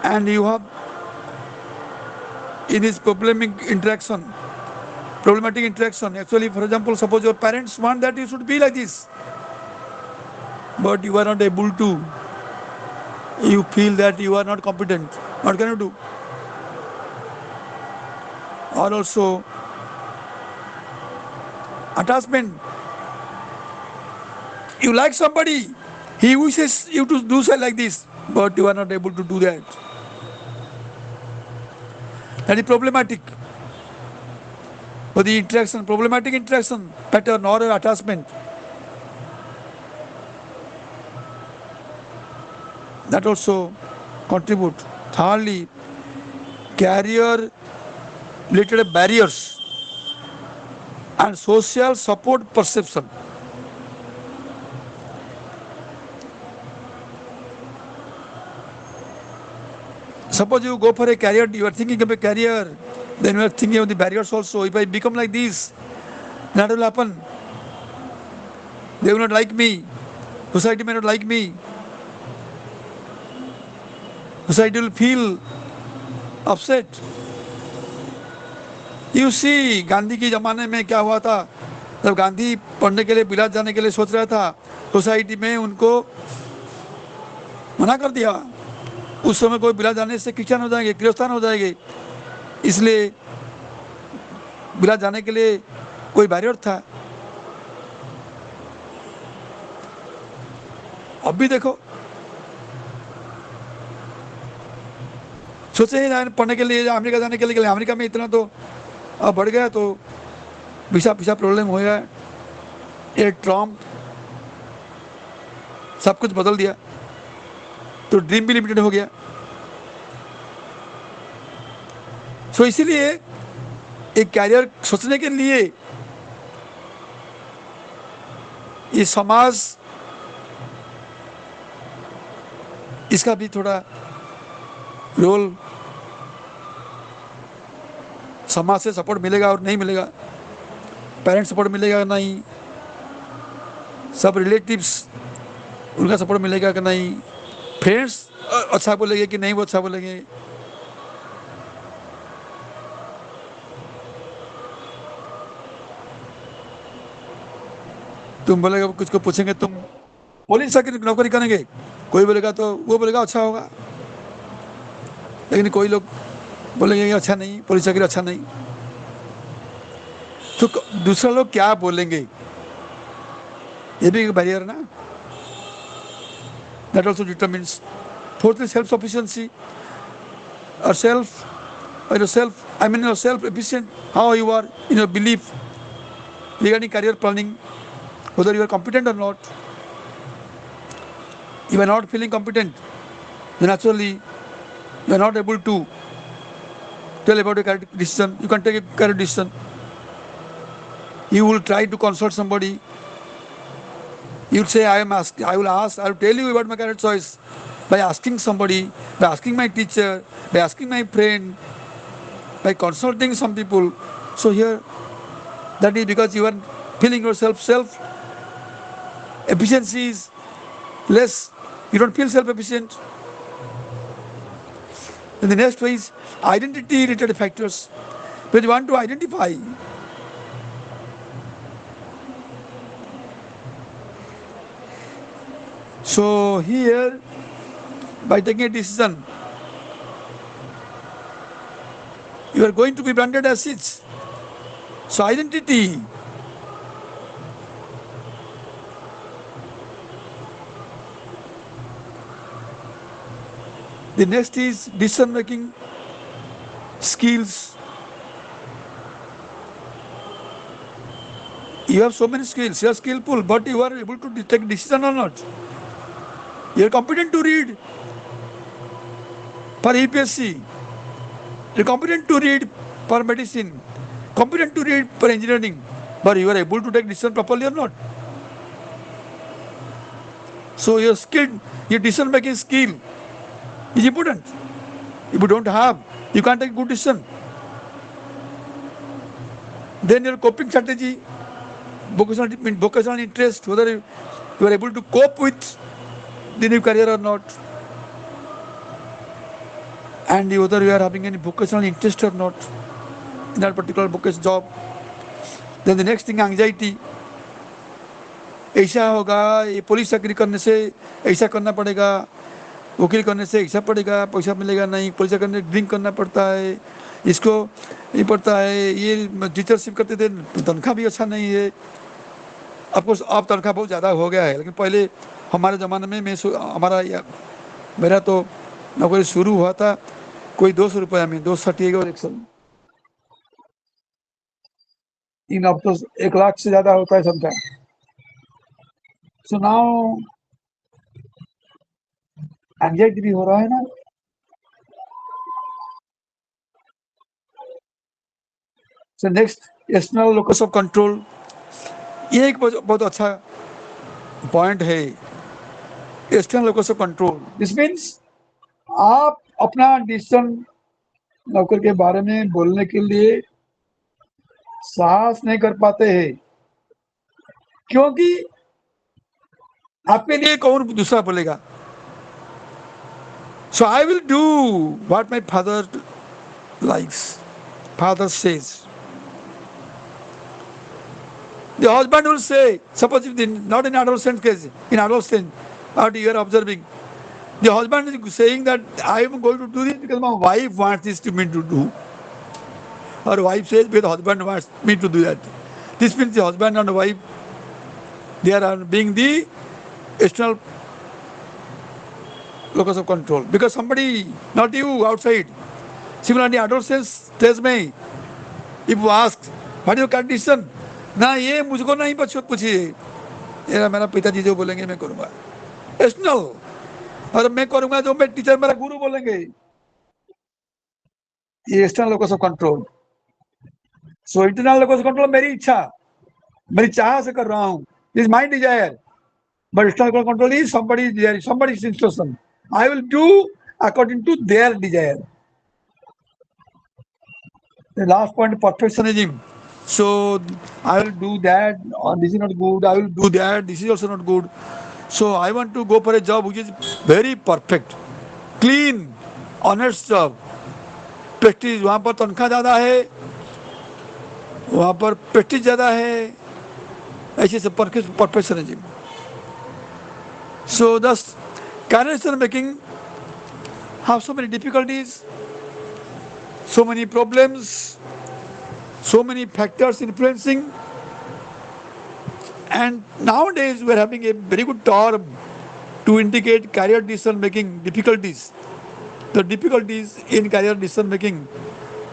and you have in this problematic interaction, actually, for example, suppose your parents want that you should be like this, but you are not able to. You feel that you are not competent. What can you do? Or also attachment. You like somebody, he wishes you to do so like this, but you are not able to do that. That is problematic. For the interaction, problematic interaction pattern or attachment. That also contribute. Thirdly, career related barriers and social support perception. Suppose you go for a career, you are thinking of a career, then you are thinking of the barriers also. If I become like this, that will happen. They will not like me. Society may not like me. Society will feel upset. You see, Gandhi के जमाने में क्या हुआ था? जब गांधी पढ़ने के लिए बिलात जाने के लिए सोच रहा था, सोसाइटी में उनको मना कर दिया. उस समय कोई बिलात जाने से क्रिश्चियन हो जाएंगे, गिरफ्तार हो जाएंगे, इसलिए बिलात जाने के लिए कोई बैरियर था. अब भी देखो, सोचे ही पढ़ने के लिए, अमेरिका जाने के लिए, अमेरिका में इतना तो अब बढ़ गया, तो वीसा प्रॉब्लम हो गया. ये ट्रम्प सब कुछ बदल दिया, तो ड्रीम भी लिमिटेड हो गया. सो इसीलिए एक कैरियर सोचने के लिए ये समाज, इसका भी थोड़ा रोल, समाज से सपोर्ट मिलेगा और नहीं मिलेगा, पेरेंट्स सपोर्ट मिलेगा नहीं, सब रिलेटिव्स उनका सपोर्ट मिलेगा कि नहीं, फ्रेंड्स अच्छा बोलेंगे कि नहीं वो अच्छा बोलेंगे. तुम बोलेगा, कुछ को पूछेंगे तुम पुलिस की नौकरी करेंगे, कोई बोलेगा तो वो बोलेगा अच्छा होगा, लेकिन कोई लोग बोलेंगे ये अच्छा नहीं, पुलिस चाकरी अच्छा नहीं। तो दूसरा लोग क्या बोलेंगे, ये भी एक बैरियर ना, that also determines. Fourthly self sufficiency और self, I mean your self efficient, how you are in your belief regarding career planning, whether you are competent or not. If you are not feeling competent, then naturally you are not able to tell about a career decision. You can take a career decision. You will try to consult somebody. You will say, I will tell you about my career choice by asking somebody, by asking my teacher, by asking my friend, by consulting some people. So here, that is because you are feeling yourself self efficiency is less. You don't feel self efficient. And the next way is identity related factors. When you want to identify, so here by taking a decision, you are going to be branded as such. So identity. The next is decision making skills. You have so many skills, you are skillful, but you are able to take decision or not. You are competent to read for EPSC. You are competent to read for medicine, competent to read for engineering, but you are able to take decision properly or not. So your skill, your decision making skill is important. If you don't have, you can't take good decision. Then your coping strategy, vocational interest, whether you are able to cope with the new career or not, and whether you are having any vocational interest or not in that particular vocational job. Then the next thing, anxiety. ऐसा होगा, ये police चाकरी करने से ऐसा करना पड़ेगा, वकील करने से ऐसा पड़ेगा, पैसा मिलेगा नहीं, पुलिस करने ड्रिंक करना पड़ता है, इसको ये पड़ता है, ये टीचरशिप करते थे तनख्वाह भी अच्छा नहीं है। आपको अब तनख्वाह बहुत ज़्यादा हो गया है, लेकिन पहले हमारे ज़माने में मेरा तो नौकरी शुरू हुआ था कोई 200 रुपया में, 230 और 100। इन अब तो 1 लाख से ज़्यादा होता है तनख्वाह। सो नाउ एंजाइटी भी हो रहा है ना। So next, external locus of control. ये एक बहुत अच्छा पॉइंट है, external locus of control. This means आप अपना डिसीजन नौकर के बारे में बोलने के लिए साहस नहीं कर पाते हैं, क्योंकि आपके लिए कौन दूसरा बोलेगा। So I will do what my father likes, father says. The husband will say, suppose if not in adolescent case, in adolescent, what you are observing, the husband is saying that I am going to do this because my wife wants this to me to do. Or wife says because the husband wants me to do that. This means the husband and the wife, they are being the external locus of control. Because somebody, not you, outside. Similarly, adolescence tells me, if you ask, what is your condition? ना ये मुझको नहीं पूछिए, मेरा पिताजी जो बोलेंगे मैं करूंगा। एक्सटर्नल, और मैं करूंगा जो मैं टीचर मेरा गुरु बोलेंगे, ये external locus of control. So internal locus of control मेरी इच्छा, मेरी चाह से कर रहा हूँ, is my desire, but external locus control is somebody's instruction. I will do according to their desire. The last point, perfectionism. So I will do that, or this is not good, I will do that, this is also not good. So I want to go for a job which is very perfect, clean, honest job. Prestige, वहाँ पर तनख्वाह ज़्यादा है, वहाँ पर Prestige ज़्यादा है, which is a perfectionism. So thus, career decision making have so many difficulties, so many problems, so many factors influencing. And nowadays we are having a very good term to indicate career decision making difficulties. The difficulties in career decision making,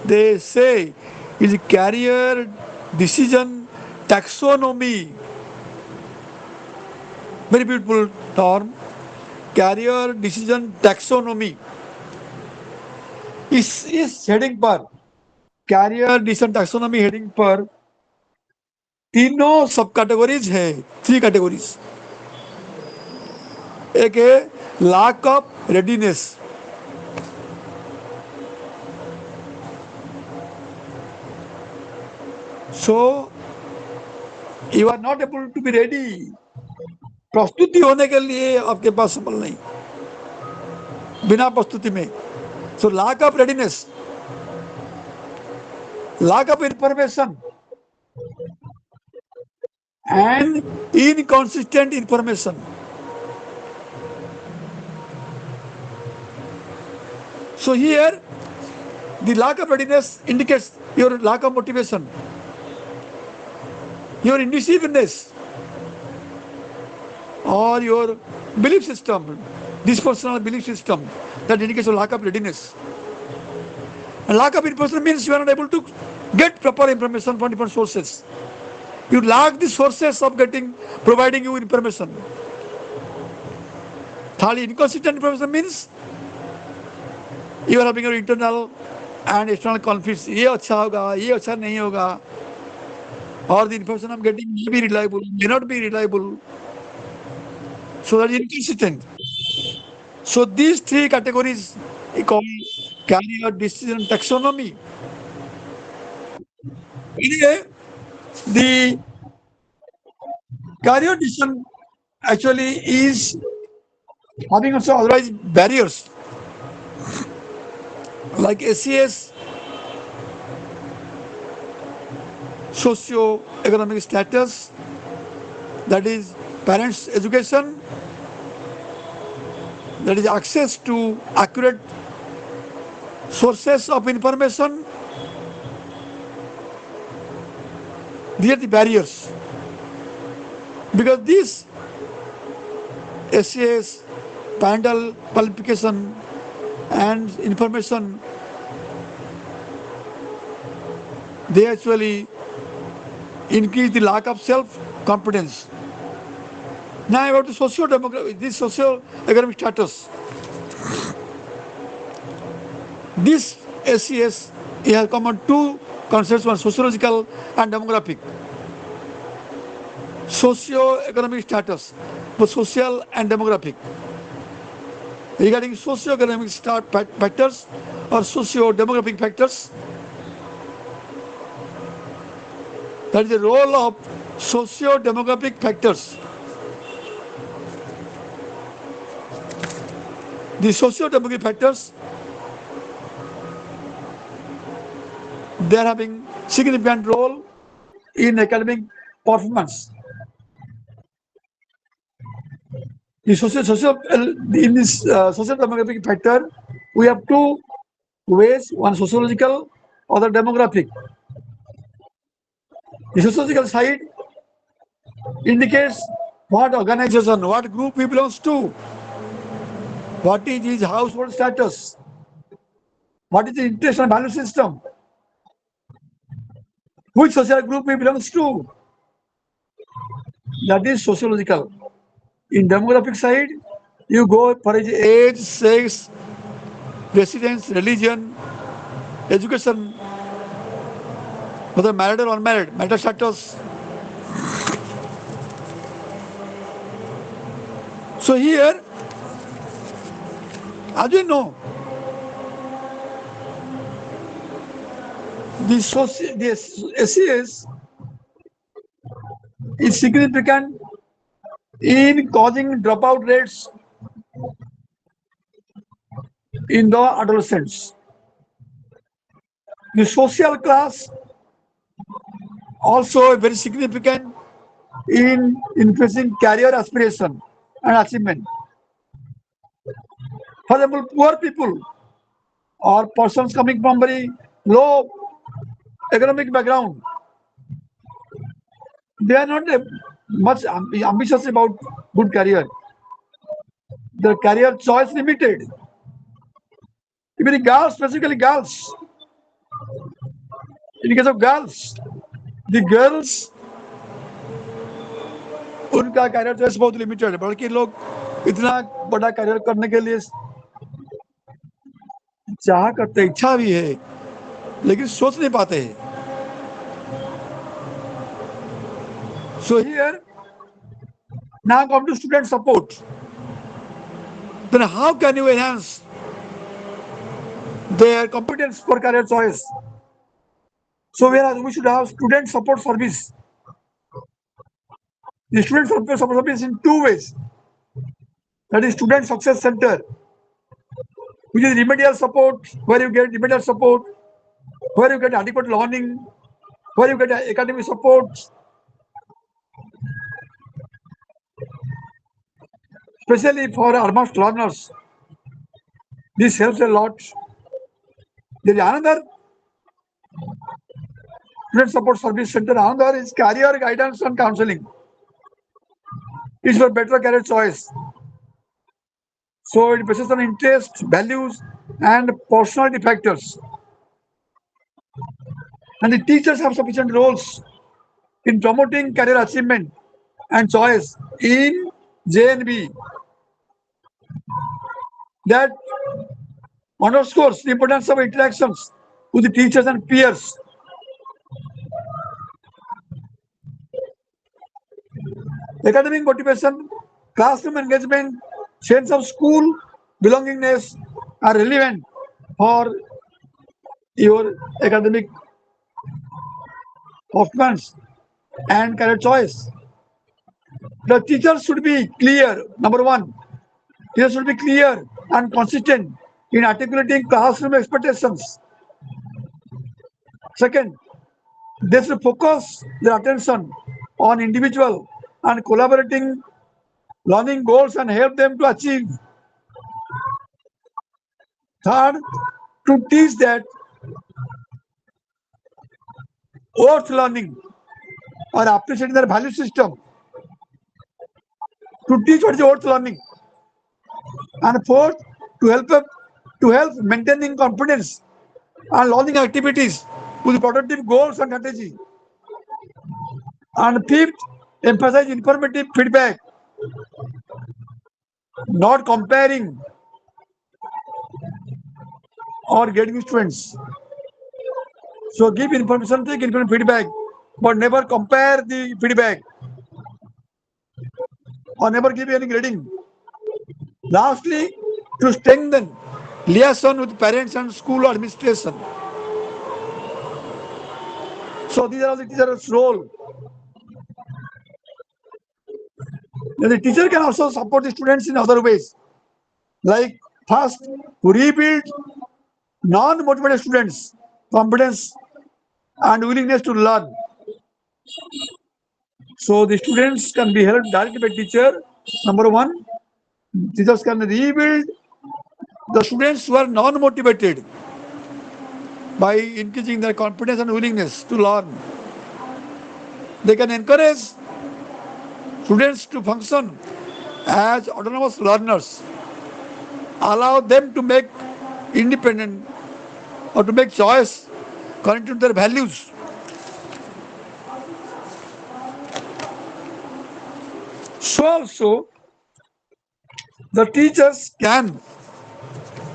they say, is career decision taxonomy. Very beautiful term. Career decision taxonomy is heading पर career decision taxonomy heading पर तीनों सब categories है, 3 categories. एक है lack of readiness. So you are not able to be ready. प्रस्तुति होने के लिए आपके पास संबल नहीं, बिना प्रस्तुति में. So lack of readiness, lack of information, and inconsistent information. So here the lack of readiness indicates your lack of motivation, your indecisiveness, or your belief system, dysfunctional belief system, that indicates a lack of readiness. And lack of information means you are not able to get proper information from different sources. You lack the sources of providing you information. Thirdly, inconsistent information means you are having your internal and external conflicts. ये अच्छा होगा, ये अच्छा नहीं होगा, or the information I'm getting may be reliable, may not be reliable. So that is inconsistent. So these 3 categories we call career decision taxonomy. Anyway, the career decision actually is having also otherwise barriers like SES, socio-economic status, that is parents' education, that is access to accurate sources of information. These are the barriers. Because this SES, parental qualification and information, they actually increase the lack of self-confidence. Now about the socio-economic status. This SES has come on 2 concepts, one sociological and demographic. Socio-economic status, both social and demographic. Regarding socio-economic factors or socio-demographic factors, that is the role of socio-demographic factors. The socio-demographic factors, they are having significant role in academic performance. The in this social demographic factor, we have 2 ways: one sociological, other demographic. The sociological side indicates what organization, what group he belongs to, what is his household status, what is the interest and value system, which social group he belongs to. That is sociological. In demographic side, you go for his age, sex, residence, religion, education, whether married or unmarried, marital status. So here, as you know, the SES is significant in causing dropout rates in the adolescents. The social class also very significant in increasing career aspiration and achievement. For example, poor people or persons coming from very low economic background, they are not much ambitious about good career. Their career choice limited. Even girls, specifically girls. In case of girls, the girls उनका career choice बहुत limited है, बल्कि लोग इतना बड़ा career करने के लिए चाह करते, इच्छा भी है, लेकिन सोच नहीं पाते हैं. So here now come to student support. Then how can you enhance their competence for career choice? So we should have student support service. The student support service in two ways. That is student success center, which is remedial support, where you get remedial support, where you get adequate learning, where you get academic support, especially for advanced learners. This helps a lot. There is another student support service center. Another is career guidance and counseling. It's for better career choice. So it bases on interest, values, and personality factors. And the teachers have sufficient roles in promoting career achievement and choice in JNB. That underscores the importance of interactions with the teachers and peers. Academic motivation, classroom engagement, sense of school belongingness are relevant for your academic performance and career choice. The teachers should be clear. Number one, teachers should be clear and consistent in articulating classroom expectations. Second, they should focus their attention on individual and collaborating learning goals and help them to achieve. Third, to teach that worth learning or appreciating their value system. To teach what is worth learning. And fourth, to help maintaining confidence and learning activities with productive goals and strategy. And fifth, emphasize informative feedback, not comparing or getting students. So give information, take informative feedback, but never compare the feedback or never give any grading. Lastly, to strengthen liaison with parents and school administration. So these are the teacher's role. The teacher can also support the students in other ways, like first, to rebuild non-motivated students' competence and willingness to learn. So the students can be helped directly by teacher. Number one, teachers can rebuild the students who are non-motivated by increasing their confidence and willingness to learn. They can encourage students to function as autonomous learners, allow them to make independent or to make choice according to their values. So also the teachers can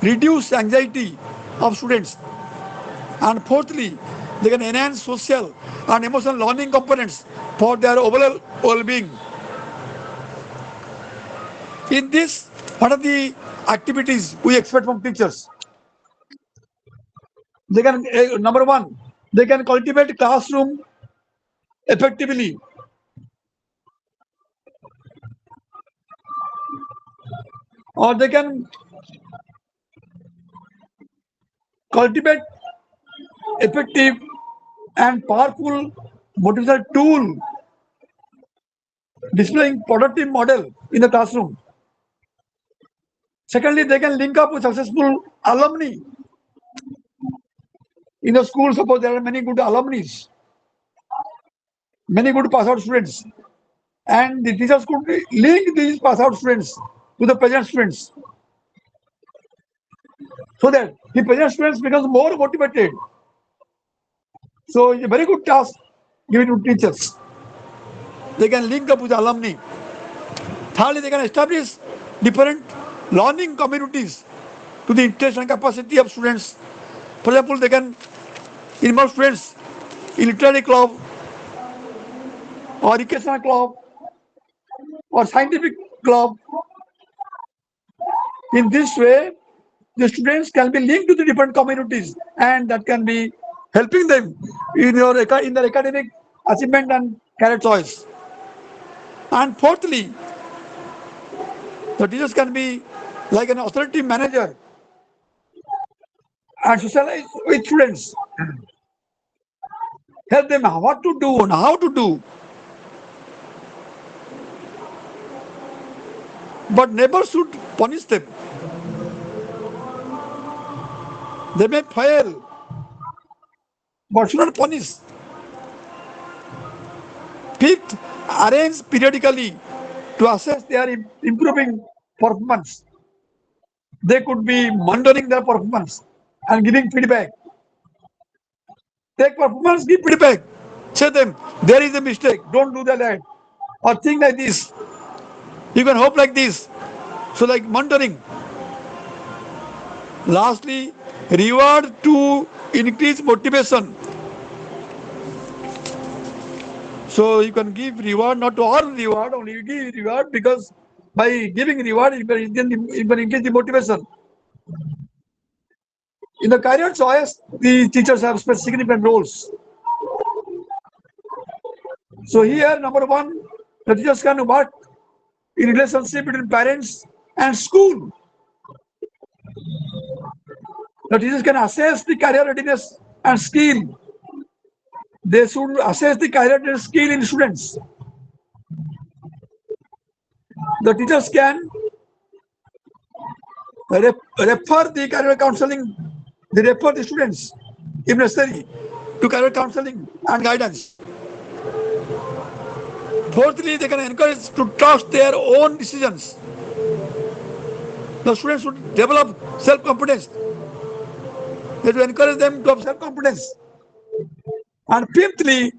reduce anxiety of students, and fourthly, they can enhance social and emotional learning components for their overall well-being. In this, what are the activities we expect from teachers? They can, number one, they can cultivate classroom effectively, or they can cultivate effective and powerful motivational tool displaying productive model in the classroom. Secondly, they can link up with successful alumni. In the school, suppose there are many good alumni, many good pass out students, and the teachers could link these pass out students to the present students so that the present students becomes more motivated. So it's a very good task given to teachers. They can link up with alumni. Thirdly, they can establish different learning communities to the interest and capacity of students. For example, they can involve students in literary club or educational club or scientific club. In this way, the students can be linked to the different communities, and that can be helping them in their academic achievement and career choice. And fourthly, the teachers can be like an authority manager and socialize with students, help them what to do and how to do, but never should punish them. They may fail, but should not punish. Fifth, arrange periodically to assess their improving performance. They could be monitoring their performance and giving feedback. Take performance, give feedback. Say them, there is a mistake, don't do that. Or think like this. You can hope like this. So like monitoring. Lastly, reward to increase motivation. So you can give reward, not to earn reward, only you give reward because by giving reward, you can increase the motivation. In the career choice, the teachers have significant roles. So here, number one, the teachers can work in relationship between parents and school. The teachers can assess the career readiness and skill. They should assess the career readiness skill in students. The teachers can refer the career counseling. They refer the students, if necessary, to career counseling and guidance. Fourthly, they can encourage to trust their own decisions. The students should develop self-confidence. They should encourage them to have self-confidence. And fifthly,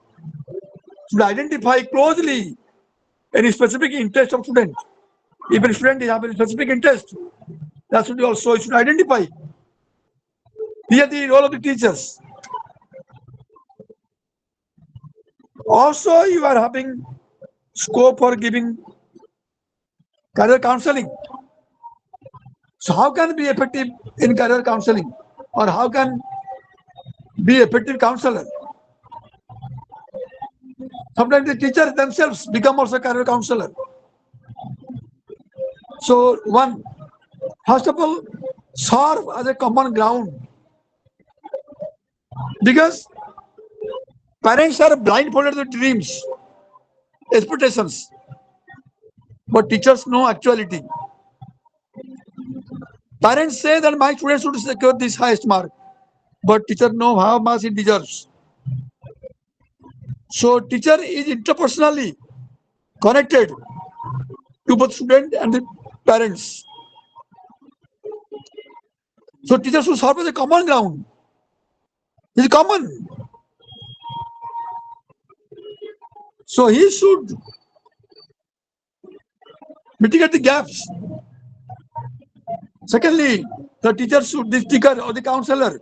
should identify closely any specific interest of student. If a student is having a specific interest, that should be also should identify. Here the role of the teachers. Also, you are having scope for giving career counseling. So how can be effective in career counseling, or how can be effective counselor? Sometimes the teachers themselves become also career counselor. So first of all, serve as a common ground, because parents are blindfolded with dreams, expectations, but teachers know actuality. Parents say that my student should secure this highest mark, but teacher know how much it deserves. So teacher is interpersonally connected to both student and the parents. So teachers should serve as a common ground. It's common. So he should mitigate the gaps. Secondly, the teacher or the counselor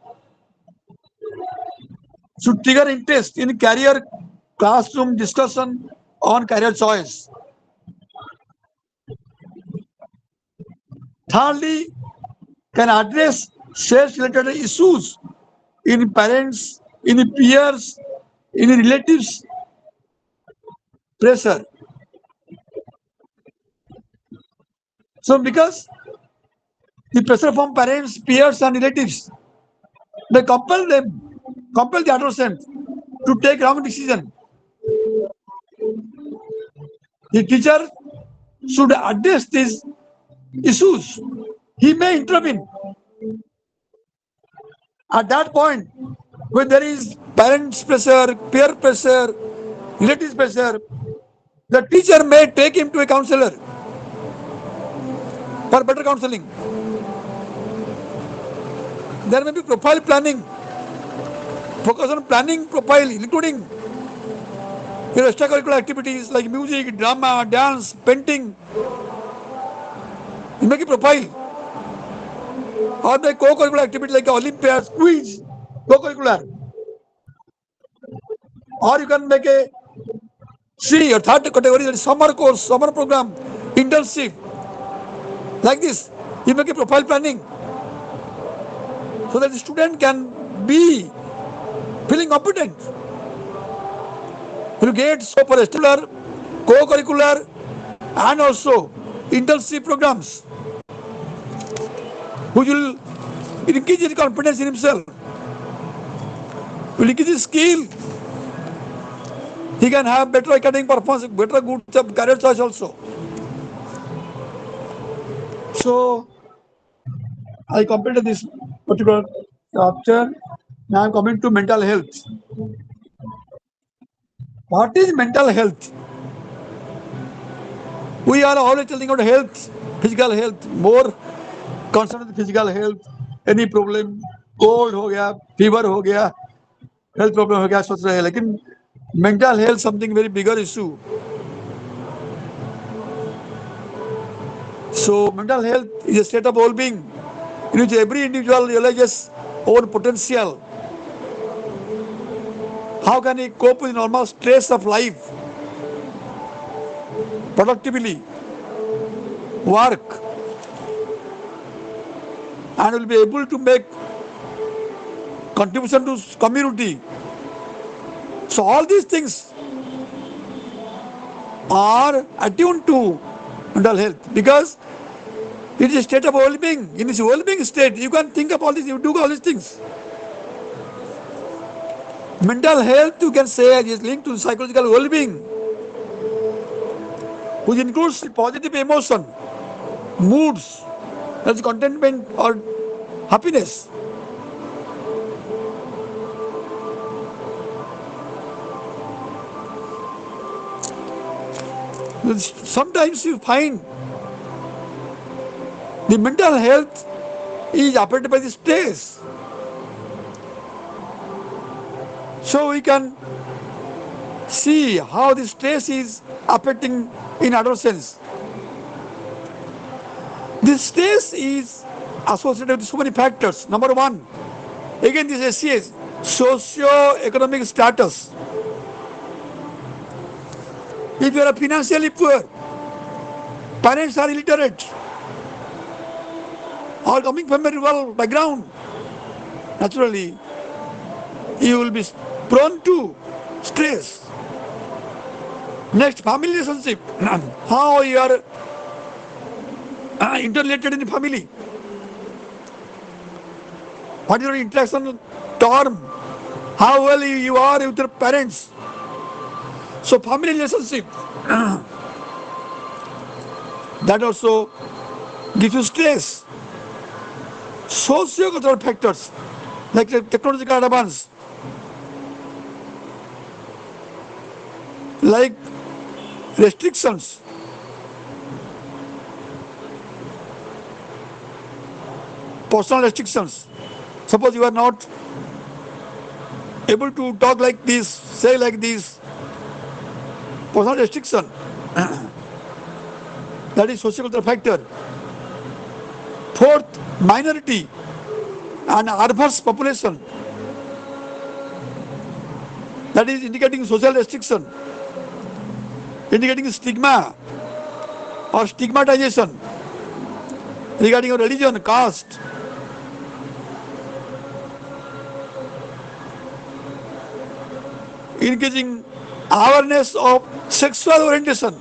should trigger interest in career classroom discussion on career choice. Thirdly, can address stress-related issues in parents, in peers, in relatives pressure. So because the pressure from parents, peers and relatives, they compel the adolescent to take wrong decision. The teacher should address these issues. He may intervene. At that point, when there is parents' pressure, peer pressure, relatives' pressure, the teacher may take him to a counselor for better counseling. There may be profile planning, focus on planning profile, including extracurricular activities like music, drama, dance, painting. You make a profile. Or the co-curricular activities like Olympiads, quiz, co-curricular. Or you can make a C or third category, that is summer course, summer program, internship. Like this, you make a profile planning so that the student can be feeling competent. You get so for extracurricular, co-curricular, and also internship programs, which will increase his confidence in himself, will increase his skill. He can have better academic performance, better good career choice also. So I completed this particular chapter. Now I am coming to mental health. What is mental health? We are always telling about health, physical health, more concerned with physical health. Any problem, cold हो गया, fever हो गया, health problem हो गया, सोच रहे हैं. लेकिन mental health something very bigger issue. So mental health is a state of well-being in which every individual realizes own potential. How can he cope with normal stress of life, productively, work, and will be able to make contribution to community. So all these things are attuned to mental health because it is a state of well-being. In this well-being state, you can think of all this, you do all these things. Mental health, you can say, is linked to psychological well-being, which includes positive emotion, moods, that's contentment or happiness. Sometimes you find the mental health is affected by the stress. So we can see how the stress is affecting in adolescence. This stress is associated with so many factors. Number one, again this SCS, socio-economic status. If you are financially poor, parents are illiterate, or coming from a rural background, naturally you will be prone to stress. Next, family relationship. How you are interrelated in the family. What is your interaction term? How well you are with your parents. So family relationship, that also gives you stress. Socio-cultural factors like technological advance, like restrictions, personal restrictions. Suppose you are not able to talk like this, say like this, personal restriction. That is social factor. Fourth, minority and adverse population. That is indicating social restriction, indicating stigma or stigmatization regarding your religion, caste. Increasing awareness of sexual orientation.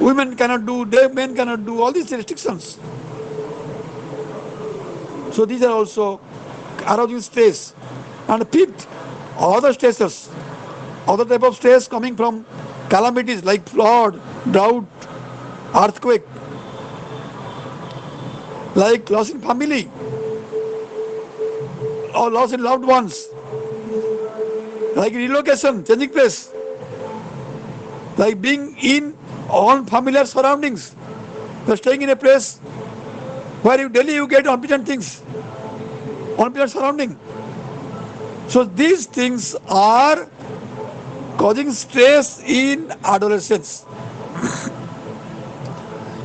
Women cannot do, men cannot do, all these restrictions. So these are also arousing stress. And fifth, other stresses, other type of stress coming from calamities like flood, drought, earthquake, like loss in family or loss in loved ones, like relocation, changing place, like being in unfamiliar surroundings. You're staying in a place where you daily you get unpleasant things, unpleasant surrounding. So these things are causing stress in adolescence.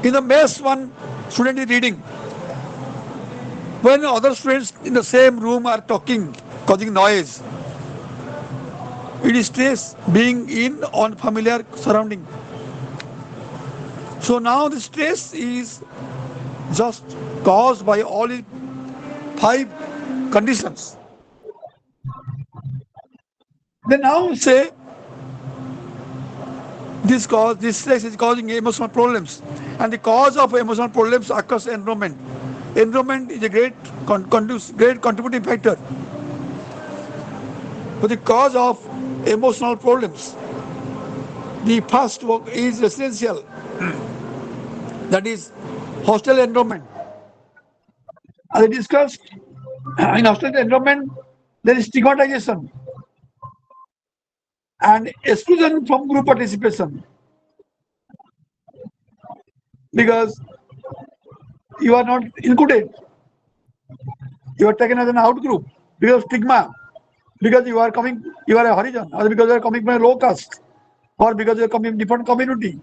In the mess one student is reading, when other students in the same room are talking, causing noise, it is stress being in unfamiliar surrounding. So now the stress is just caused by all these five conditions. Then now say this stress is causing emotional problems, and the cause of emotional problems occurs environment. Environment is a great contributing factor for the cause of emotional problems. The first work is essential, that is hostile environment. As I discussed, in hostile environment there is stigmatization and exclusion from group participation, because you are not included, you are taken as an out group because of stigma, because you are a horizon, or because you are coming from a low caste, or because you are coming from different community,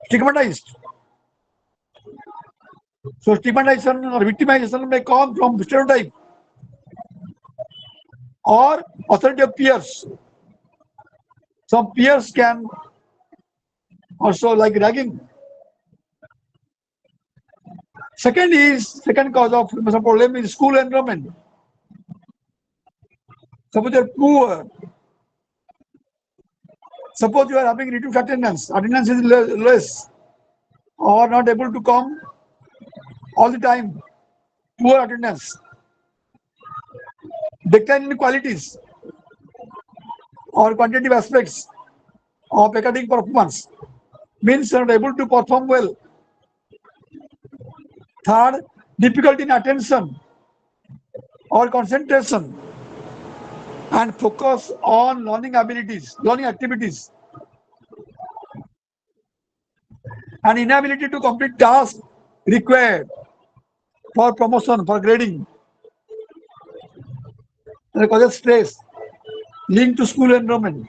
stigmatized. So stigmatization or victimization may come from stereotype or authority of peers. Some peers can also like ragging. Second cause of some problem is school environment. Suppose you are poor, suppose you are having reduced attendance is less, or not able to come all the time, poor attendance, decline in qualities or quantitative aspects of academic performance, means you are not able to perform well. Third, difficulty in attention or concentration and focus on learning abilities, learning activities, and inability to complete tasks required for promotion, for grading. That causes stress linked to school environment.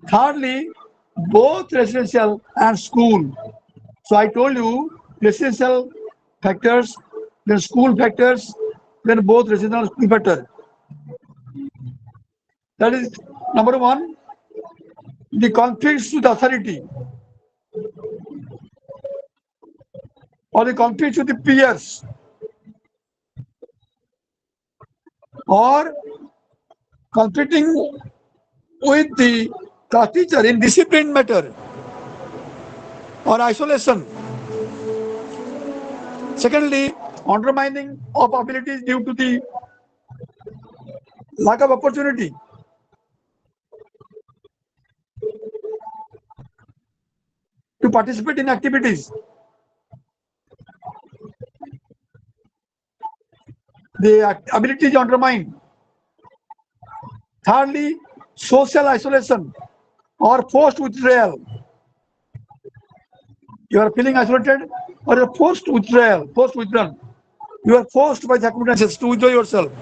Thirdly, both residential and school. So I told you residential factors, then school factors, then both residential and school factor. That is number one, the conflicts with authority or the conflicts with the peers or conflicting with the class teacher in discipline matter or isolation. Secondly, undermining of abilities due to the lack of opportunity. To participate in activities. The ability is undermined. Thirdly, social isolation or forced withdrawal. You are feeling isolated or you are forced withdrawal, forced withdrawal. You are forced by circumstances to withdraw yourself.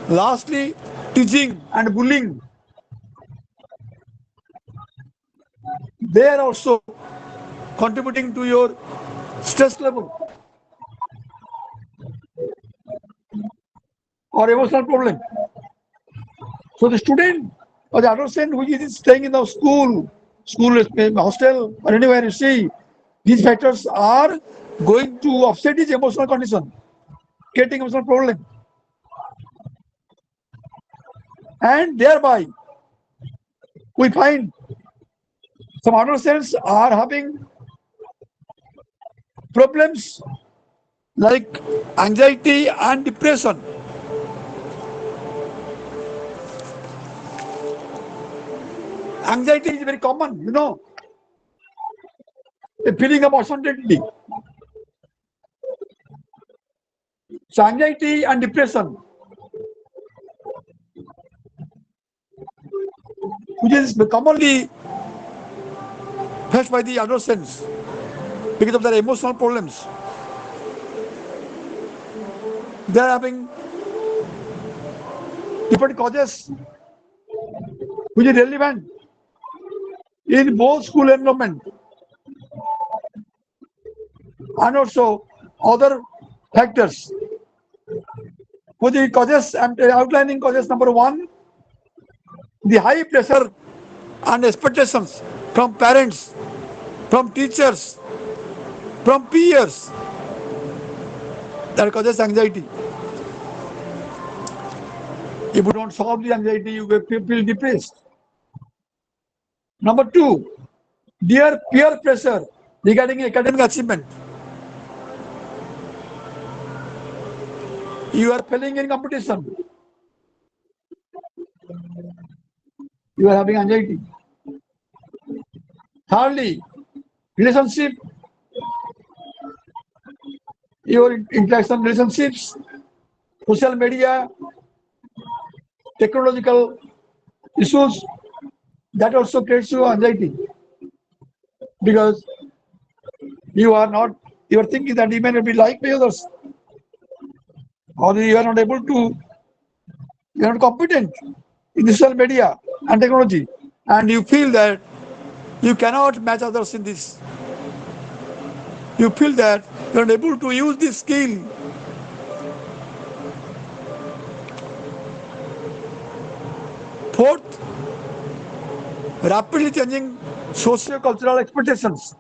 Lastly, teasing and bullying. They are also contributing to your stress level or emotional problem. So the student or the adolescent who is staying in the school, hostel, or anywhere you see, these factors are going to upset his emotional condition, getting emotional problem, and thereby we find some adolescents are having problems like anxiety and depression. Anxiety is very common, a feeling of uncertainty. So anxiety and depression, which is commonly faced by the adolescents because of their emotional problems. They are having different causes which is relevant in both school environment and also other factors. For the causes, I'm outlining causes. Number one, the high pressure and expectations from parents, from teachers, from peers, that causes anxiety. If you don't solve the anxiety, you will feel depressed. Number two, dear peer pressure regarding academic achievement. You are failing in competition. You are having anxiety. Thirdly, relationship, your interaction relationships, social media, technological issues, that also creates you anxiety because you are thinking that you may not be liked by others, or you are not able to, you are not competent in social media and technology, and you feel that you cannot match others in this. You feel that you are not able to use this skill. Fourth, rapidly changing socio-cultural expectations.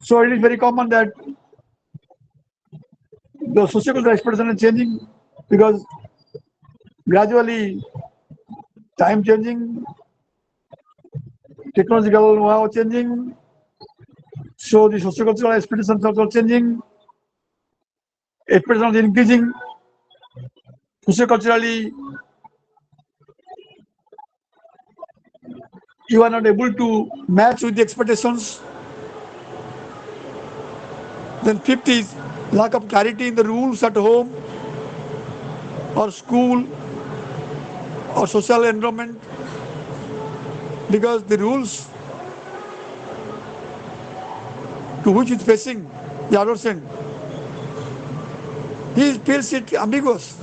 So it is very common that the socio-cultural expectation is changing because gradually time changing, technological know-how changing, so the socio-cultural expectations are also changing, expectations increasing, socio-culturally you are not able to match with the expectations. Then fifth is lack of clarity in the rules at home or school or social environment, because the rules to which is facing the adolescent, he feels it ambiguous.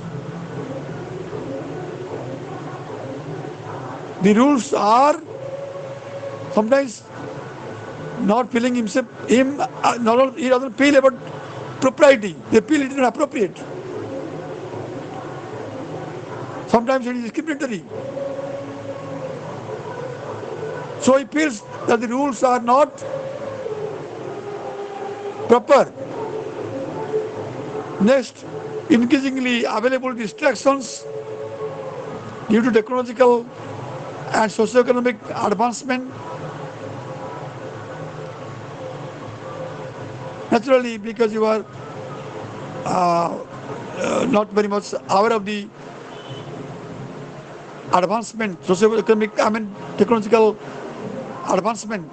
The rules are sometimes not feeling himself, he doesn't feel about propriety. They feel it is inappropriate. Sometimes it is discriminatory. So he feels that the rules are not proper. Next, increasingly available distractions due to technological and socio-economic advancement. Naturally, because you are not very much aware of the advancement, socio-economic, technological advancement.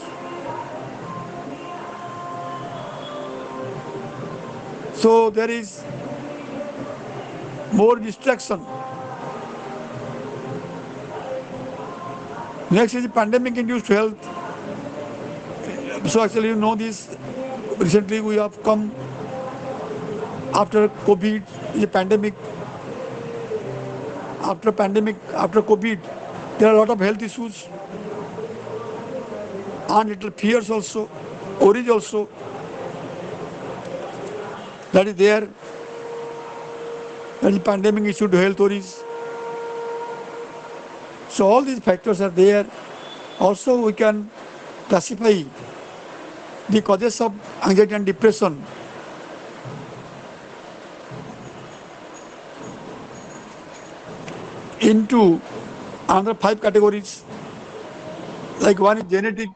So there is more distraction. Next is pandemic-induced health. So actually, you know this. Recently, we have come after COVID, the pandemic. After pandemic, after COVID, there are a lot of health issues and little fears also, worries also. That is there. That is pandemic issue to health worries. So all these factors are there. Also, we can classify the causes of anxiety and depression into another 5 categories. Like one is genetic.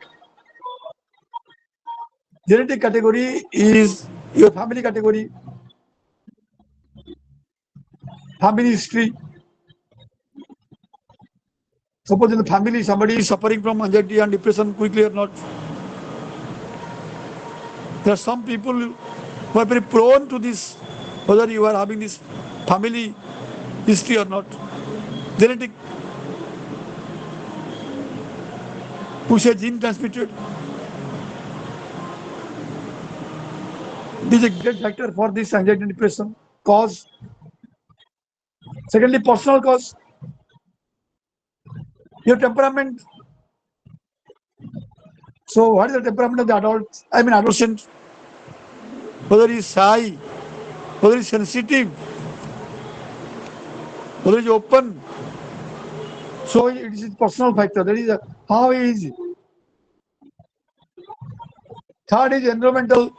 Genetic category is your family category, family history, Suppose in the family somebody is suffering from anxiety and depression quickly or not. There are some people who are very prone to this, whether you are having this family history or not. Genetic, who say gene transmitted. This is a great factor for this anxiety and depression cause. Secondly, personal cause. Your temperament. So, what is the temperament of the adult? I mean, adolescent. Whether he is shy, whether he is sensitive, whether he is open. So, it is a personal factor. That is how he is. Third is environmental.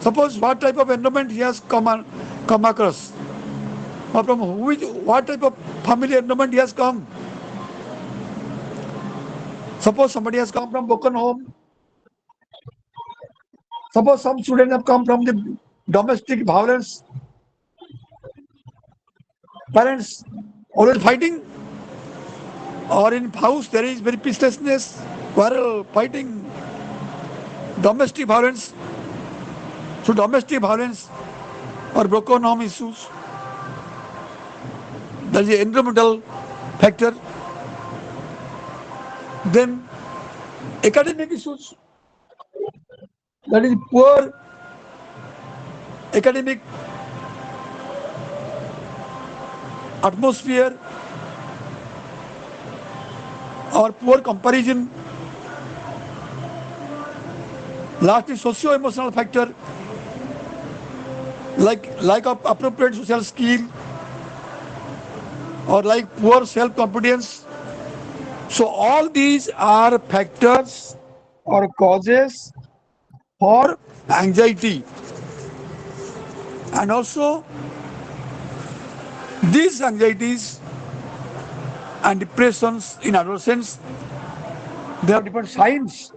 Suppose what type of environment he has come across, or from what type of family environment he has come. Suppose somebody has come from broken home. Suppose some students have come from the domestic violence. Parents always fighting, or in house there is very peacelessness, quarrel, fighting, domestic violence. So domestic violence or broken home issues. There is an environmental factor. Then academic issues. That is poor academic atmosphere or poor comparison. Last is socio-emotional factor, like lack of appropriate social skill or like poor self-confidence. So all these are factors or causes for anxiety. And also these anxieties and depressions in adolescents, they have different signs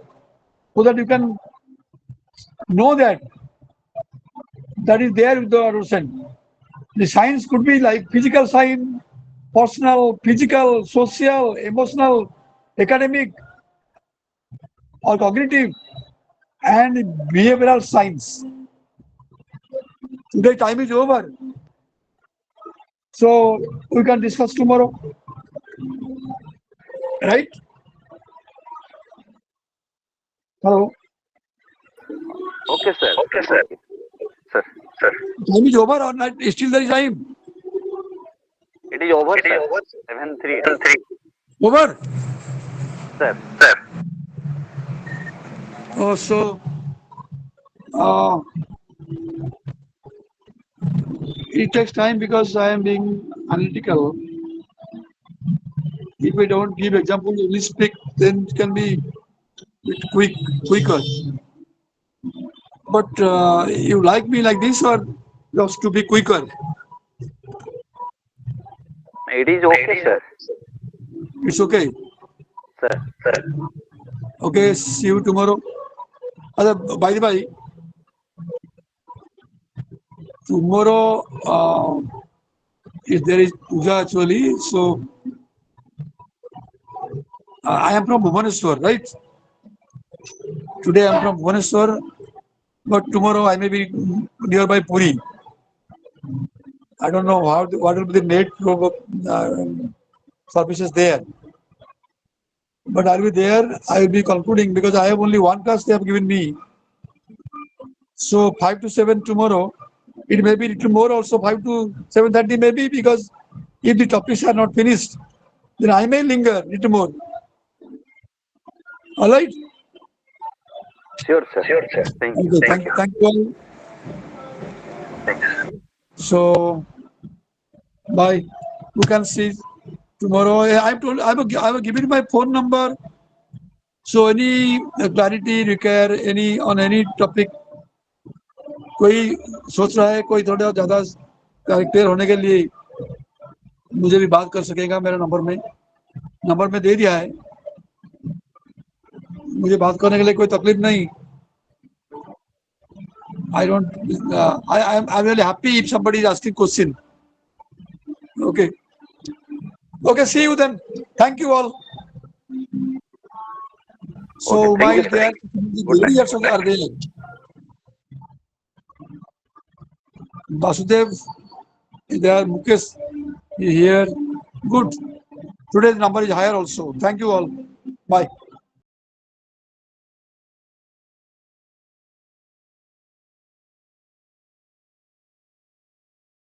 so that you can know that is there with the adolescent. The signs could be like physical sign, personal, physical, social, emotional, academic, or cognitive, and behavioral signs. Today time is over, so we can discuss tomorrow, right? Hello. Okay, sir. Okay, sir. Sir. Time is over or not? Still there is time. It is over, sir. 7:03. Over. Sir. Oh, so uh, it takes time because I am being analytical. If we don't give example, only speak, then it can be quicker. But you like me like this or just to be quicker? It is okay, sir. It's okay. Sir. Okay, see you tomorrow. By the way, tomorrow if there is puja actually, so I am from Bhubaneswar, right? Today I am from Bhubaneswar, but tomorrow I may be nearby Puri. I don't know what will be the net services there. But I'll be there. I will be concluding because I have only one class they have given me. So 5 to 7 tomorrow. It may be little more also 5 to 7:30 maybe, because if the topics are not finished, then I may linger little more. All right. Sure, sir. Thank you. Okay. Thank you all. So bye. You can see tomorrow. I have given my phone number. So any clarity require any on any topic, कोई सोच रहा है कोई थोड़ा ज्यादा clear होने के लिए मुझे भी बात कर सकेगा, मेरा नंबर में दे दिया है, मुझे बात करने के लिए कोई तकलीफ नहीं. I'm really happy if somebody is asking question. Okay. Okay, see you then. Thank you all. So, Okay, my thank you, sir. dear, Good night. leaders are there. Basudev is there. Mukesh is here. Good. Today's number is higher also. Thank you all. Bye.